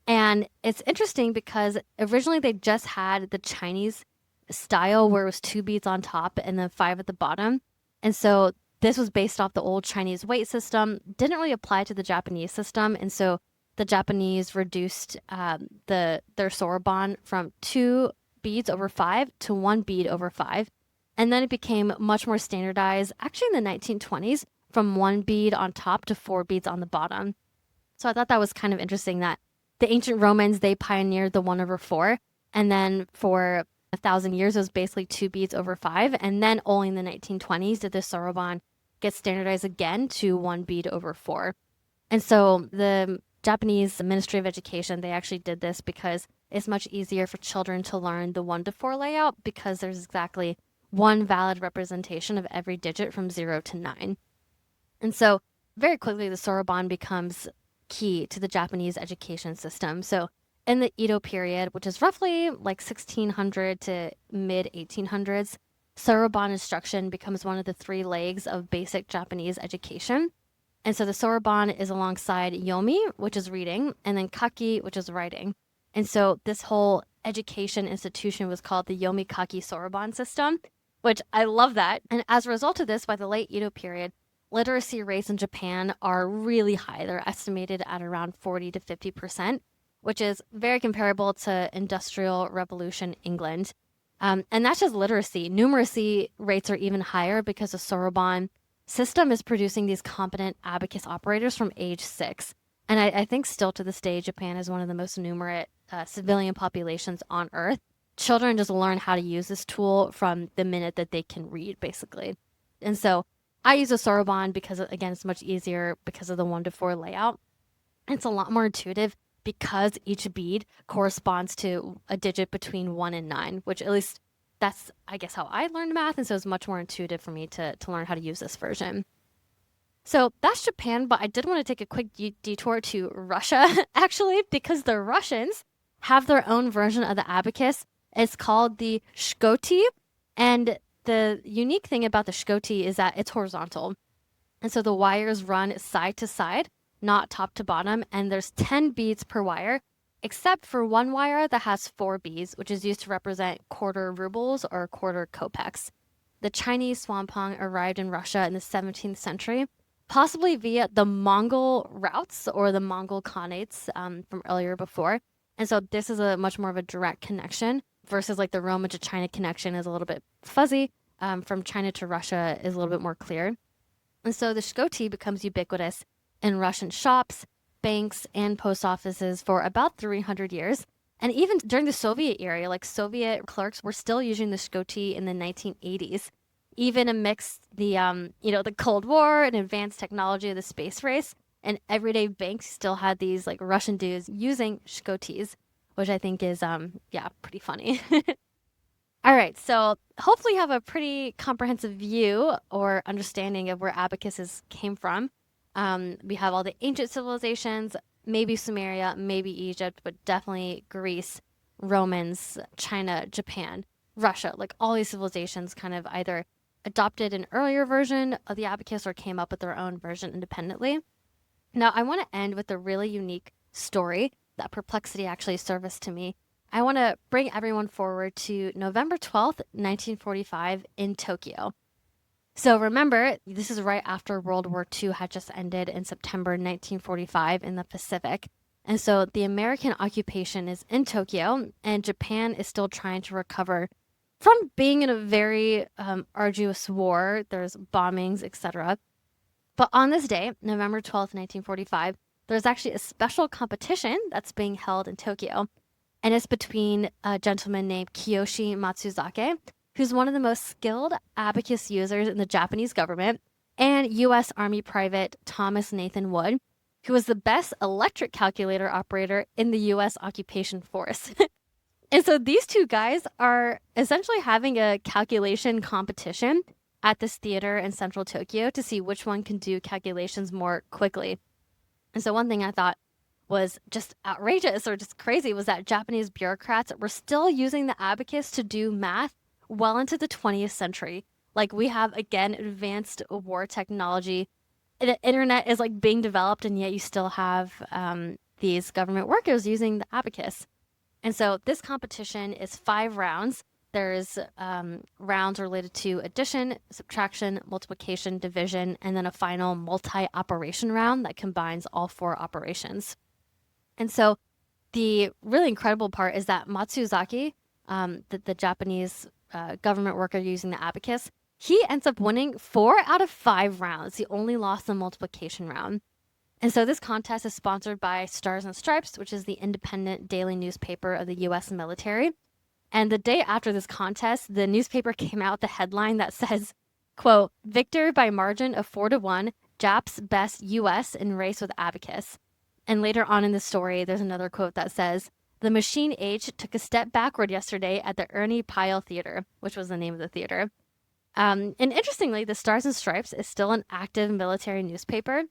And it's interesting because originally they just had the Chinese style where it was 2 beads on top and then 5 at the bottom. And so this was based off the old Chinese weight system, didn't really apply to the Japanese system. And so the Japanese reduced their soroban from 2 beads over 5 to 1 bead over 5. And then it became much more standardized, actually in the 1920s, from 1 bead on top to 4 beads on the bottom. So I thought that was kind of interesting that the ancient Romans, they pioneered the 1 over 4. And then for 1,000 years, it was basically 2 beads over 5. And then only in the 1920s did the soroban get standardized again to 1 bead over 4. And so the Japanese Ministry of Education, they actually did this because it's much easier for children to learn the 1 to 4 layout because there's exactly one valid representation of every digit from 0 to 9. And so very quickly, the soroban becomes key to the Japanese education system. So in the Edo period, which is roughly like 1600 to mid 1800s, soroban instruction becomes one of the three legs of basic Japanese education. And so the soroban is alongside yomi, which is reading, and then kaki, which is writing. And so this whole education institution was called the Yomi Kaki Soroban system, which I love that. And as a result of this, by the late Edo period, literacy rates in Japan are really high. They're estimated at around 40 to 50%, which is very comparable to Industrial Revolution England. And that's just literacy. Numeracy rates are even higher because the soroban system is producing these competent abacus operators from age 6. And I think still to this day, Japan is one of the most numerate civilian populations on Earth. Children just learn how to use this tool from the minute that they can read, basically. And so I use a soroban because, again, it's much easier because of the 1-to-4 layout. It's a lot more intuitive because each bead corresponds to a digit between 1 and 9, which at least that's, I guess, how I learned math. And so it's much more intuitive for me to learn how to use this version. So that's Japan, but I did want to take a quick detour to Russia, actually, because the Russians have their own version of the abacus. It's called the shkoti, and the unique thing about the shkoti is that it's horizontal. And so the wires run side to side, not top to bottom, and there's 10 beads per wire, except for one wire that has 4 beads, which is used to represent quarter rubles or quarter kopecks. The Chinese swampong arrived in Russia in the 17th century, possibly via the Mongol routes or the Mongol khanates from earlier before. And so this is a much more of a direct connection versus like the Roman to China connection is a little bit fuzzy. From China to Russia is a little bit more clear. And so the shkoti becomes ubiquitous in Russian shops, banks, and post offices for about 300 years. And even during the Soviet era, like Soviet clerks were still using the shkoti in the 1980s. Even amidst the, the Cold War and advanced technology of the space race, and everyday banks still had these like Russian dudes using shkotis, which I think is, pretty funny. All right, so hopefully you have a pretty comprehensive view or understanding of where abacuses came from. We have all the ancient civilizations, maybe Sumeria, maybe Egypt, but definitely Greece, Romans, China, Japan, Russia, like all these civilizations kind of either adopted an earlier version of the abacus or came up with their own version independently. Now, I want to end with a really unique story that perplexity actually serviced to me. I want to bring everyone forward to November 12th, 1945 in Tokyo. So remember, this is right after World War II had just ended in September 1945 in the Pacific. And so the American occupation is in Tokyo, and Japan is still trying to recover from being in a very arduous war. There's bombings, etc. But on this day, November 12th, 1945, there's actually a special competition that's being held in Tokyo. And it's between a gentleman named Kiyoshi Matsuzake, who's one of the most skilled abacus users in the Japanese government, and U.S. Army Private Thomas Nathan Wood, who was the best electric calculator operator in the U.S. occupation force. And so these two guys are essentially having a calculation competition at this theater in central Tokyo to see which one can do calculations more quickly. And so one thing I thought was just outrageous or just crazy was that Japanese bureaucrats were still using the abacus to do math well into the 20th century. Like we have, again, advanced war technology. The internet is like being developed, and yet you still have these government workers using the abacus. And so this competition is 5 rounds. There's rounds related to addition, subtraction, multiplication, division, and then a final multi-operation round that combines all 4 operations. And so the really incredible part is that Matsuzaki, the Japanese government worker using the abacus, he ends up winning 4 out of 5 rounds. He only lost the multiplication round. And so this contest is sponsored by Stars and Stripes, which is the independent daily newspaper of the U.S. military. And the day after this contest, the newspaper came out with the headline that says, quote, "Victor by margin of 4-1, Japs best U.S. in race with abacus." And later on in the story, there's another quote that says, "The machine age took a step backward yesterday at the Ernie Pyle Theater," which was the name of the theater. And interestingly, the Stars and Stripes is still an active military newspaper.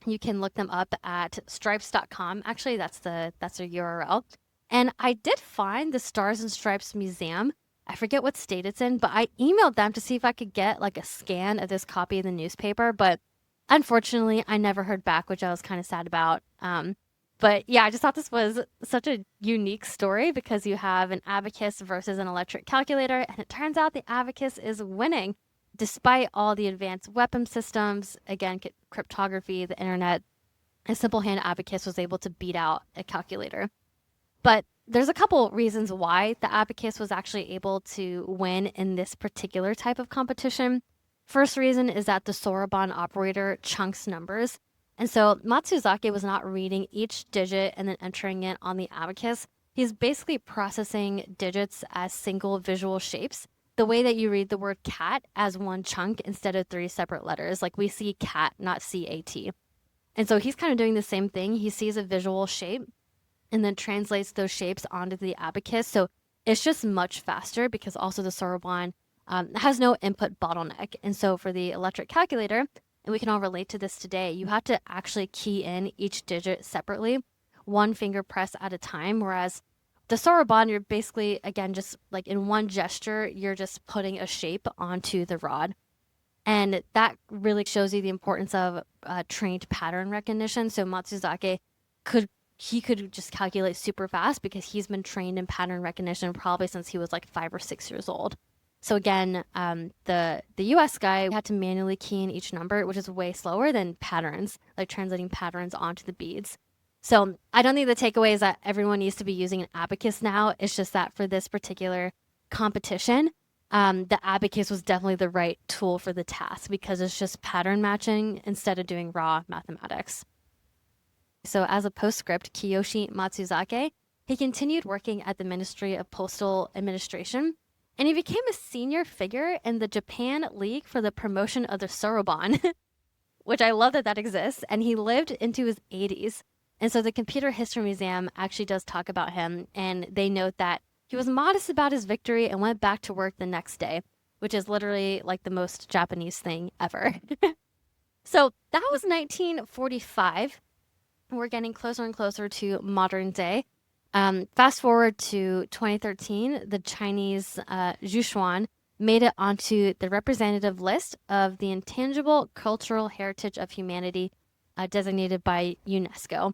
You can look them up at stripes.com. Actually, that's their URL. And I did find the Stars and Stripes Museum. I forget what state it's in, but I emailed them to see if I could get like a scan of this copy of the newspaper. But unfortunately, I never heard back, which I was kind of sad about. But yeah, I just thought this was such a unique story because you have an abacus versus an electric calculator, and it turns out the abacus is winning despite all the advanced weapon systems, again, cryptography, the internet. A simple hand abacus was able to beat out a calculator. But there's a couple reasons why the abacus was actually able to win in this particular type of competition. First reason is that the soroban operator chunks numbers. And so Matsuzake was not reading each digit and then entering it on the abacus. He's basically processing digits as single visual shapes, the way that you read the word cat as one chunk instead of 3 separate letters. Like we see cat, not C-A-T. And so he's kind of doing the same thing. He sees a visual shape and then translates those shapes onto the abacus. So it's just much faster because also the soroban has no input bottleneck. And so for the electric calculator, and we can all relate to this today, you have to actually key in each digit separately, one finger press at a time, whereas the soroban, you're basically, again, just like in one gesture, you're just putting a shape onto the rod. And that really shows you the importance of trained pattern recognition. So Matsuzake could just calculate super fast because he's been trained in pattern recognition probably since he was like 5 or 6 years old. So again, the US guy had to manually key in each number, which is way slower than patterns, like translating patterns onto the beads. So I don't think the takeaway is that everyone needs to be using an abacus now. It's just that for this particular competition, the abacus was definitely the right tool for the task because it's just pattern matching instead of doing raw mathematics. So as a postscript, Kiyoshi Matsuzake, he continued working at the Ministry of Postal Administration, and he became a senior figure in the Japan League for the Promotion of the Soroban, which I love that exists, and he lived into his 80s. And so the Computer History Museum actually does talk about him, and they note that he was modest about his victory and went back to work the next day, which is literally like the most Japanese thing ever. So that was 1945. We're getting closer and closer to modern day. Fast forward to 2013, the Chinese Zhuchuan made it onto the representative list of the Intangible Cultural Heritage of Humanity designated by UNESCO.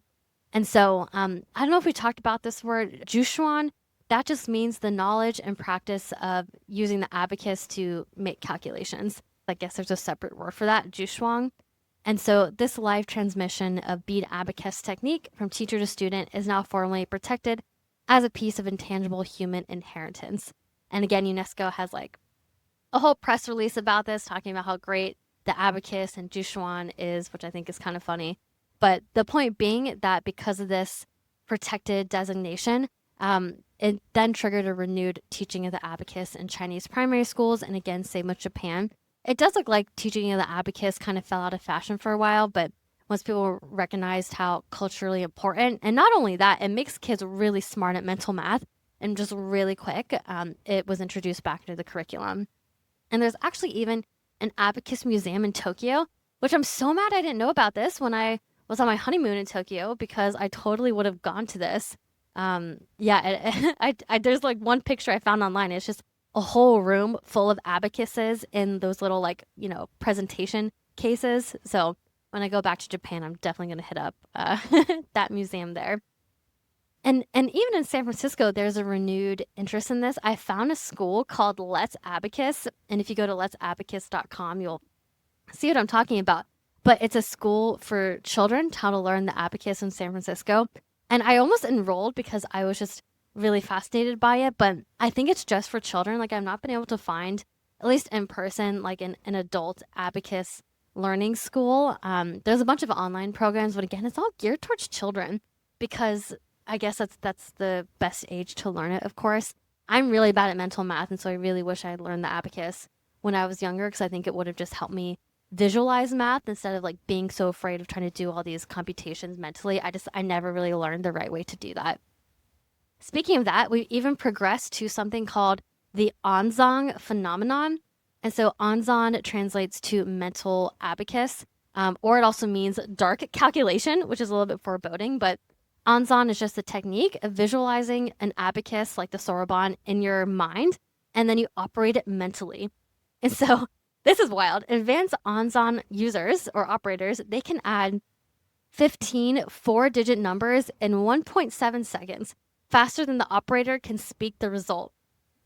And so I don't know if we talked about this word, Zhuchuan. That just means the knowledge and practice of using the abacus to make calculations. I guess there's a separate word for that, Zhuchuan. And so this live transmission of bead abacus technique from teacher to student is now formally protected as a piece of intangible human inheritance. And again, UNESCO has like a whole press release about this, talking about how great the abacus and Zhuchuan is, which I think is kind of funny. But the point being that because of this protected designation, it then triggered a renewed teaching of the abacus in Chinese primary schools, and again, same with Japan. It does look like teaching of the abacus kind of fell out of fashion for a while, but once people recognized how culturally important, and not only that, it makes kids really smart at mental math and just really quick, it was introduced back into the curriculum. And there's actually even an abacus museum in Tokyo, which I'm so mad I didn't know about this when I was on my honeymoon in Tokyo because I totally would have gone to this. There's like one picture I found online. It's just a whole room full of abacuses in those little like, presentation cases. So when I go back to Japan, I'm definitely going to hit up that museum there. And even in San Francisco, there's a renewed interest in this. I found a school called Let's Abacus. And if you go to letsabacus.com, you'll see what I'm talking about. But it's a school for children, how to learn the abacus in San Francisco. And I almost enrolled because I was just really fascinated by it. But I think it's just for children. Like I've not been able to find, at least in person, like an adult abacus learning school. There's a bunch of online programs, but again, it's all geared towards children because I guess that's the best age to learn it, of course. I'm really bad at mental math, and so I really wish I had learned the abacus when I was younger because I think it would have just helped me visualize math instead of like being so afraid of trying to do all these computations mentally. I never really learned the right way to do that. Speaking of that, we've even progressed to something called the Onzong phenomenon. And so Onzon translates to mental abacus, or it also means dark calculation, which is a little bit foreboding, but Anzan is just a technique of visualizing an abacus like the soroban in your mind, and then you operate it mentally. And so this is wild. Advanced Anzan users or operators, they can add 15 four-digit numbers in 1.7 seconds, faster than the operator can speak the result.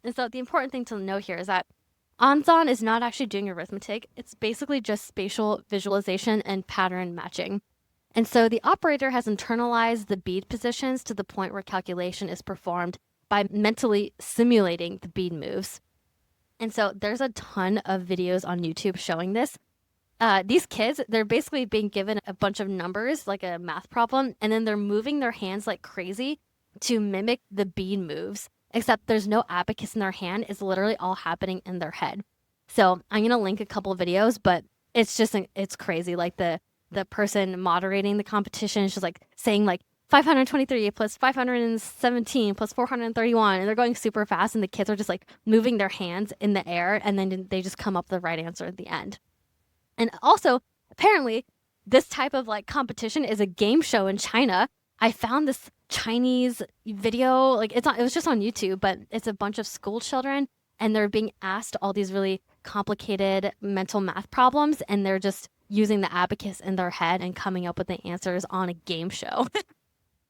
And so the important thing to know here is that Anzan is not actually doing arithmetic. It's basically just spatial visualization and pattern matching. And so the operator has internalized the bead positions to the point where calculation is performed by mentally simulating the bead moves. And so there's a ton of videos on YouTube showing this. These kids, they're basically being given a bunch of numbers, like a math problem, and then they're moving their hands like crazy to mimic the bead moves, except there's no abacus in their hand. It's literally all happening in their head. So I'm going to link a couple of videos, but it's crazy. Like the person moderating the competition is just like saying like 523 plus 517 plus 431, and they're going super fast, and the kids are just like moving their hands in the air, and then they just come up with the right answer at the end. And also, apparently, this type of like competition is a game show in China. I found this Chinese video, like it was just on YouTube, but it's a bunch of school children, and they're being asked all these really complicated mental math problems, and they're just using the abacus in their head and coming up with the answers on a game show.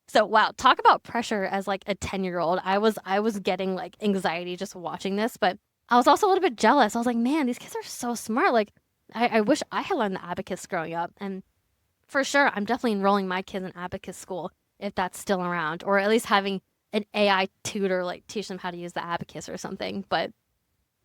So wow, talk about pressure as like a 10-year-old. I was getting like anxiety just watching this, but I was also a little bit jealous. I was like, man, these kids are so smart. Like I wish I had learned the abacus growing up. And for sure, I'm definitely enrolling my kids in abacus school if that's still around, or at least having an AI tutor like teach them how to use the abacus or something. But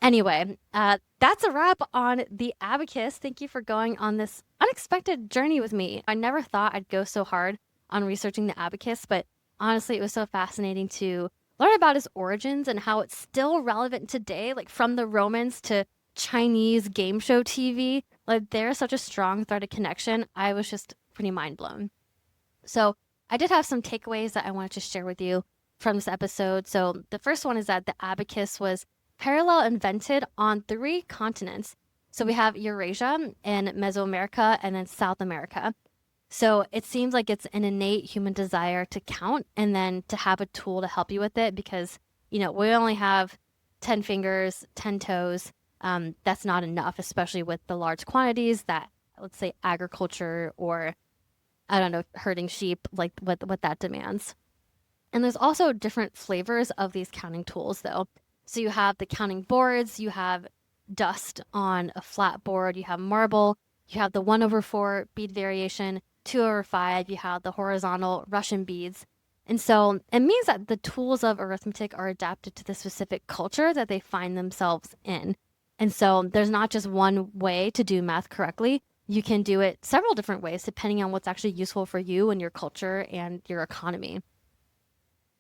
anyway, that's a wrap on the abacus. Thank you for going on this unexpected journey with me. I never thought I'd go so hard on researching the abacus, but honestly, it was so fascinating to learn about its origins and how it's still relevant today, like from the Romans to Chinese game show TV. Like there's such a strong threaded connection. I was just pretty mind blown. So I did have some takeaways that I wanted to share with you from this episode. So the first one is that the abacus was parallel invented on 3 continents. So we have Eurasia and Mesoamerica and then South America. So it seems like it's an innate human desire to count and then to have a tool to help you with it because, we only have 10 fingers, 10 toes. That's not enough, especially with the large quantities that, let's say, agriculture or, I don't know, herding sheep, like what that demands. And there's also different flavors of these counting tools, though. So you have the counting boards, you have dust on a flat board, you have marble, you have the 1/4 bead variation, 2/5, you have the horizontal Russian beads. And so it means that the tools of arithmetic are adapted to the specific culture that they find themselves in. And so there's not just one way to do math correctly. You can do it several different ways depending on what's actually useful for you and your culture and your economy.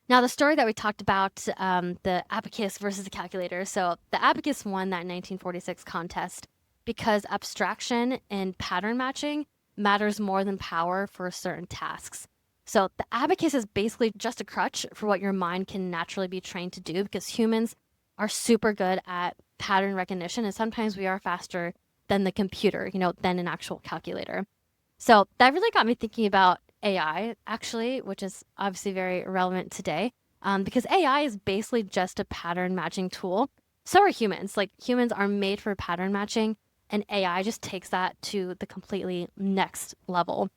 Now, the story that we talked about, the abacus versus the calculator. So the abacus won that 1946 contest because abstraction and pattern matching matters more than power for certain tasks. So the abacus is basically just a crutch for what your mind can naturally be trained to do because humans are super good at pattern recognition, and sometimes we are faster than the computer, than an actual calculator. So that really got me thinking about AI, actually, which is obviously very relevant today, because AI is basically just a pattern matching tool. So are humans. Like humans are made for pattern matching, and AI just takes that to the completely next level.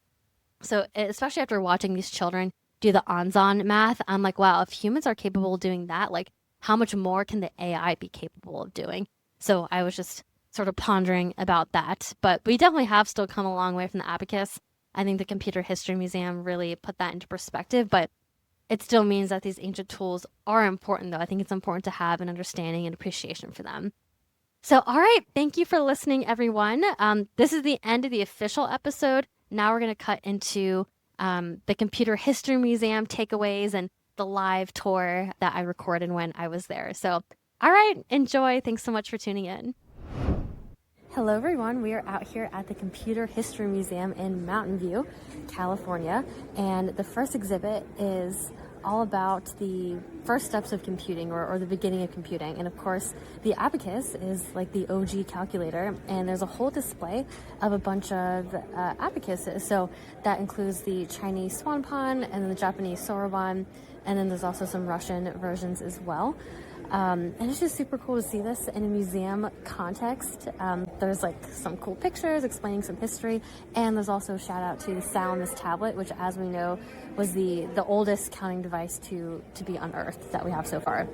So especially after watching these children do the Anzan math, I'm like, wow, if humans are capable of doing that, like how much more can the AI be capable of doing? So I was just sort of pondering about that. But we definitely have still come a long way from the abacus. I think the Computer History Museum really put that into perspective, but it still means that these ancient tools are important, though. I think it's important to have an understanding and appreciation for them. So, all right, thank you for listening, everyone. This is the end of the official episode. Now we're going to cut into the Computer History Museum takeaways and the live tour that I recorded when I was there. So, all right, enjoy. Thanks so much for tuning in. Hello, everyone. We are out here at the Computer History Museum in Mountain View, California. And the first exhibit is all about the first steps of computing or the beginning of computing. And of course, the abacus is like the OG calculator, and there's a whole display of a bunch of abacuses. So that includes the Chinese swanpan and then the Japanese soroban, and then there's also some Russian versions as well. And it's just super cool to see this in a museum context. There's like some cool pictures explaining some history, and there's also a shout out to the Salamis Tablet, which, as we know, was the oldest counting device to be unearthed that we have so far.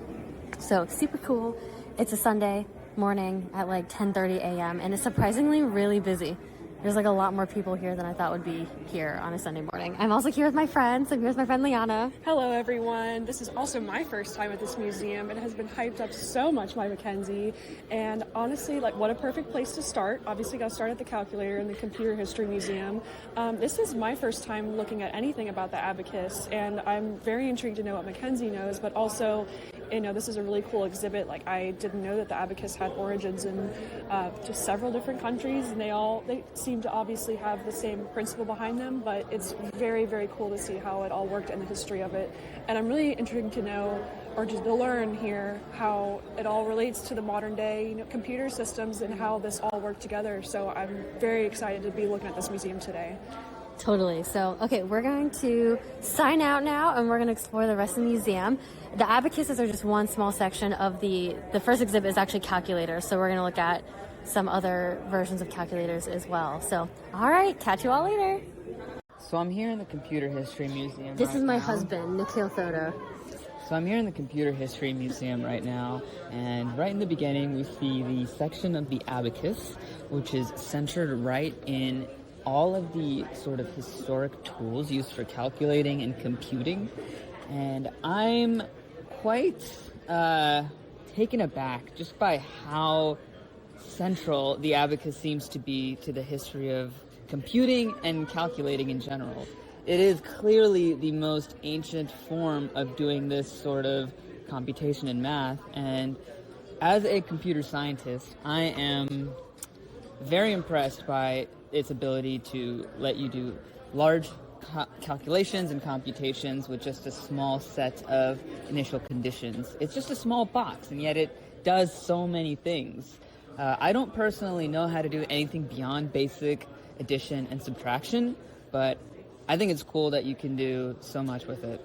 So super cool. It's a Sunday morning at like 10:30 a.m. and it's surprisingly really busy. There's like a lot more people here than I thought would be here on a Sunday morning. I'm also here with my friends. I'm here with my friend Liana. Hello everyone. This is also my first time at this museum. It has been hyped up so much by Mackenzie. And honestly, like, what a perfect place to start. Obviously got to start at the calculator in the Computer History Museum. This is my first time looking at anything about the abacus, and I'm very intrigued to know what Mackenzie knows, but also, you know, this is a really cool exhibit. Like, I didn't know that the abacus had origins in just several different countries, and they seem to obviously have the same principle behind them, but it's very, very cool to see how it all worked and the history of it. And I'm really intrigued to know, or just to learn here, how it all relates to the modern day, you know, computer systems and how this all worked together. So I'm very excited to be looking at this museum today. Totally. So, okay, we're going to sign out now, and we're going to explore the rest of the museum. The abacuses are just one small section of the first exhibit is actually calculators. So we're going to look at some other versions of calculators as well. So, all right, catch you all later. So I'm here in the Computer History Museum. This right is my now. husband, Nikhil Thoda. So I'm here in the Computer History Museum right now, and right in the beginning we see the section of the abacus, which is centered right in all of the sort of historic tools used for calculating and computing. And I'm quite taken aback just by how central the abacus seems to be to the history of computing and calculating in general. It is clearly the most ancient form of doing this sort of computation in math, and as a computer scientist, I am very impressed by its ability to let you do large calculations and computations with just a small set of initial conditions. It's just a small box, and yet it does so many things. I don't personally know how to do anything beyond basic addition and subtraction, but I think it's cool that you can do so much with it.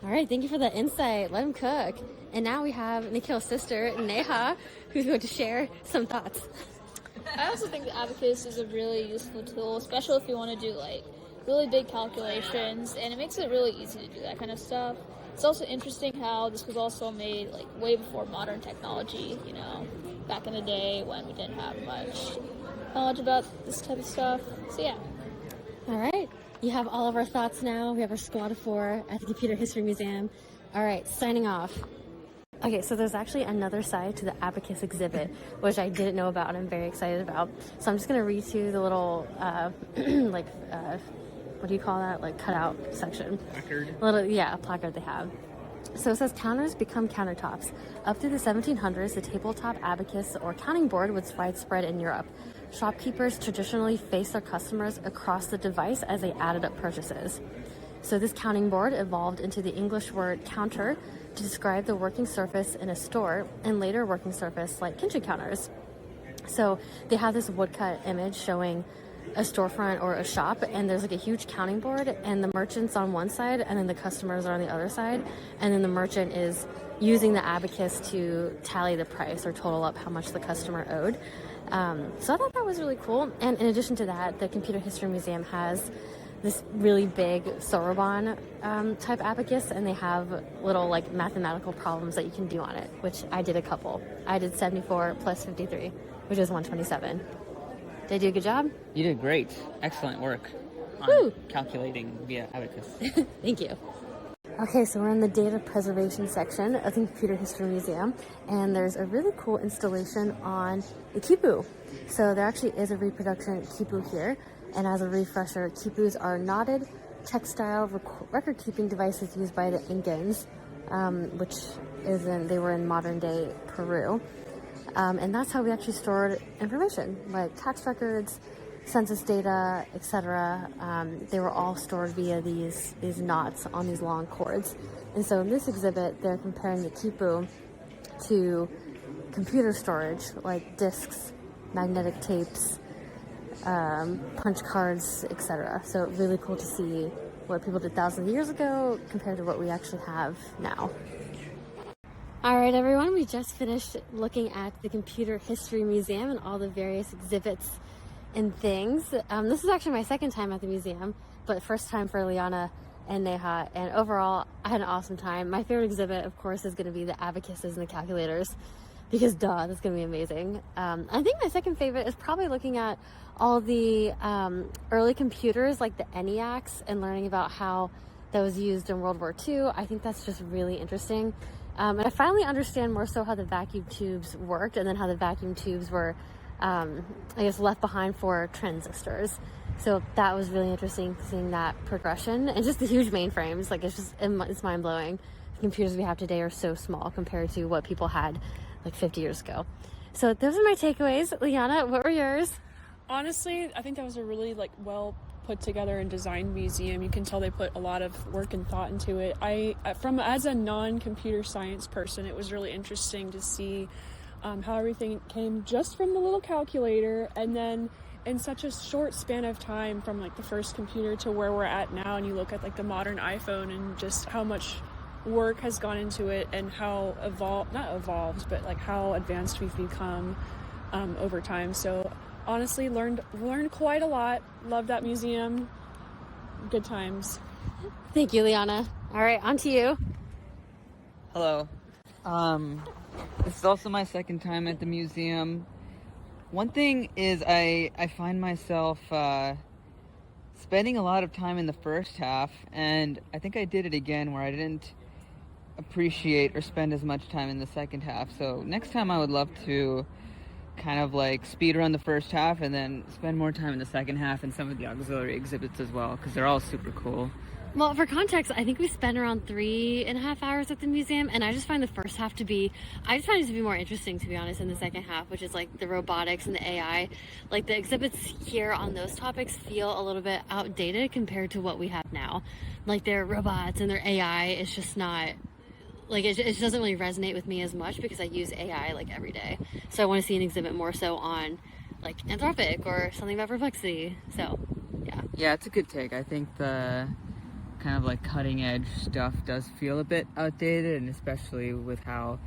All right, thank you for the insight. Let him cook. And now we have Nikhil's sister, Neha, who's going to share some thoughts. I also think the abacus is a really useful tool, especially if you want to do like really big calculations, and it makes it really easy to do that kind of stuff. It's also interesting how this was also made like way before modern technology, you know, back in the day when we didn't have much knowledge about this type of stuff. So yeah. All right, you have all of our thoughts now. We have our squad of 4 at the Computer History Museum. All right, signing off. Okay, so there's actually another side to the abacus exhibit, which I didn't know about and I'm very excited about. So I'm just going to read to the little, what do you call that? Like cutout section. Placard. A placard they have. So it says, counters become countertops. Up through the 1700s, the tabletop abacus or counting board was widespread in Europe. Shopkeepers traditionally faced their customers across the device as they added up purchases. So this counting board evolved into the English word counter to describe the working surface in a store, and later working surface like kitchen counters. So they have this woodcut image showing a storefront or a shop, and there's like a huge counting board, and the merchant's on one side and then the customers are on the other side, and then the merchant is using the abacus to tally the price or total up how much the customer owed. So I thought that was really cool. And in addition to that, the Computer History Museum has this really big soroban type abacus, and they have little like mathematical problems that you can do on it, which I did a couple. I did 74 plus 53, which is 127. Did I do a good job? You did great. Excellent work on Woo! calculating via abacus. Thank you. Okay, so we're in the data preservation section of the Computer History Museum, and there's a really cool installation on the quipu. So there actually is a reproduction quipu here, and as a refresher, quipus are knotted textile record-keeping devices used by the Incans, they were in modern-day Peru. And that's how we actually stored information, like tax records, census data, etc. They were all stored via these knots on these long cords. And so in this exhibit, they're comparing the quipu to computer storage, like disks, magnetic tapes, punch cards, etc. So really cool to see what people did thousands of years ago compared to what we actually have now. All right, everyone, we just finished looking at the Computer History Museum and all the various exhibits and things. This is actually my second time at the museum, but first time for Liana and Neha, and overall, I had an awesome time. My favorite exhibit, of course, is going to be the abacuses and the calculators, because duh, that's going to be amazing. I think my second favorite is probably looking at all the early computers, like the ENIACs, and learning about how that was used in World War II. I think that's just really interesting. And I finally understand more so how the vacuum tubes worked, and then how the vacuum tubes were, I guess, left behind for transistors. So that was really interesting, seeing that progression, and just the huge mainframes. Like, it's mind-blowing. The computers we have today are so small compared to what people had like 50 years ago. So those are my takeaways. Liana, what were yours? Honestly, I think that was a really well put together and designed museum. You can tell they put a lot of work and thought into it. As a non-computer science person, it was really interesting to see how everything came just from the little calculator, and then in such a short span of time from the first computer to where we're at now, and you look at the modern iPhone and just how much work has gone into it, and how how advanced we've become over time. So honestly, learned quite a lot. Love that museum. Good times. Thank you, Liana. All right, on to you. Hello. This is also my second time at the museum. One thing is I find myself spending a lot of time in the first half, and I think I did it again where I didn't appreciate or spend as much time in the second half. So next time I would love to kind of speed run the first half and then spend more time in the second half and some of the auxiliary exhibits as well, because they're all super cool. Well, for context, I think we spent around 3.5 hours at the museum, and I just find the first half to be more interesting, to be honest, than the second half, which is the robotics and the AI. The exhibits here on those topics feel a little bit outdated compared to what we have now. Their robots and their AI is just not, it doesn't really resonate with me as much because I use AI every day. So I want to see an exhibit more so on Anthropic or something about perplexity. So, yeah. Yeah, it's a good take. I think the kind of cutting edge stuff does feel a bit outdated, and especially with how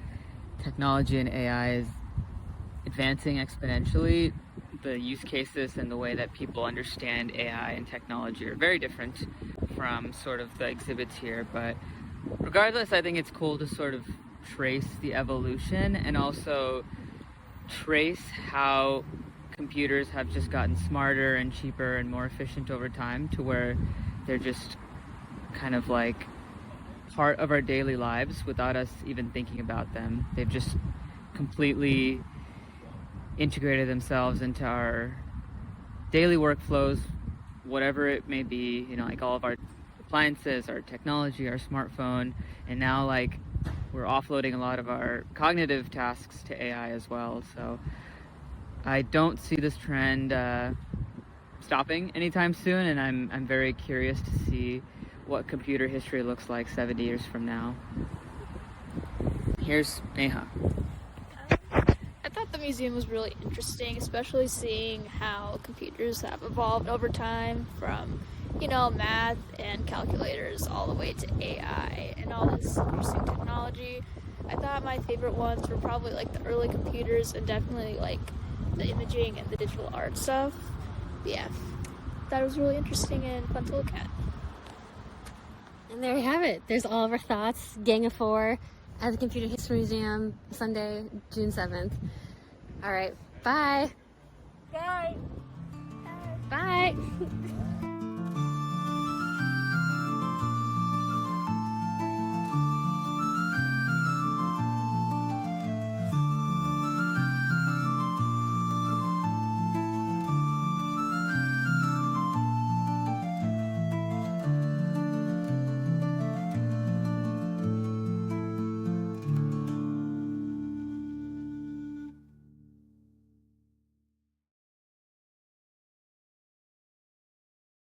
technology and AI is advancing exponentially, the use cases and the way that people understand AI and technology are very different from sort of the exhibits here. But regardless, I think it's cool to sort of trace the evolution and also trace how computers have just gotten smarter and cheaper and more efficient over time, to where they're just kind of part of our daily lives without us even thinking about them. They've just completely integrated themselves into our daily workflows, whatever it may be, all of our appliances, our technology, our smartphone, and now we're offloading a lot of our cognitive tasks to AI as well. So I don't see this trend stopping anytime soon, and I'm very curious to see what computer history looks like 70 years from now. Here's Neha. I thought the museum was really interesting, especially seeing how computers have evolved over time from, math and calculators all the way to AI and all this interesting technology. I thought my favorite ones were probably the early computers, and definitely the imaging and the digital art stuff. But yeah, that was really interesting and fun to look at. And there you have it. There's all of our thoughts, gang of 4, at the Computer History Museum, Sunday, June 7th. All right, bye. Bye. Bye.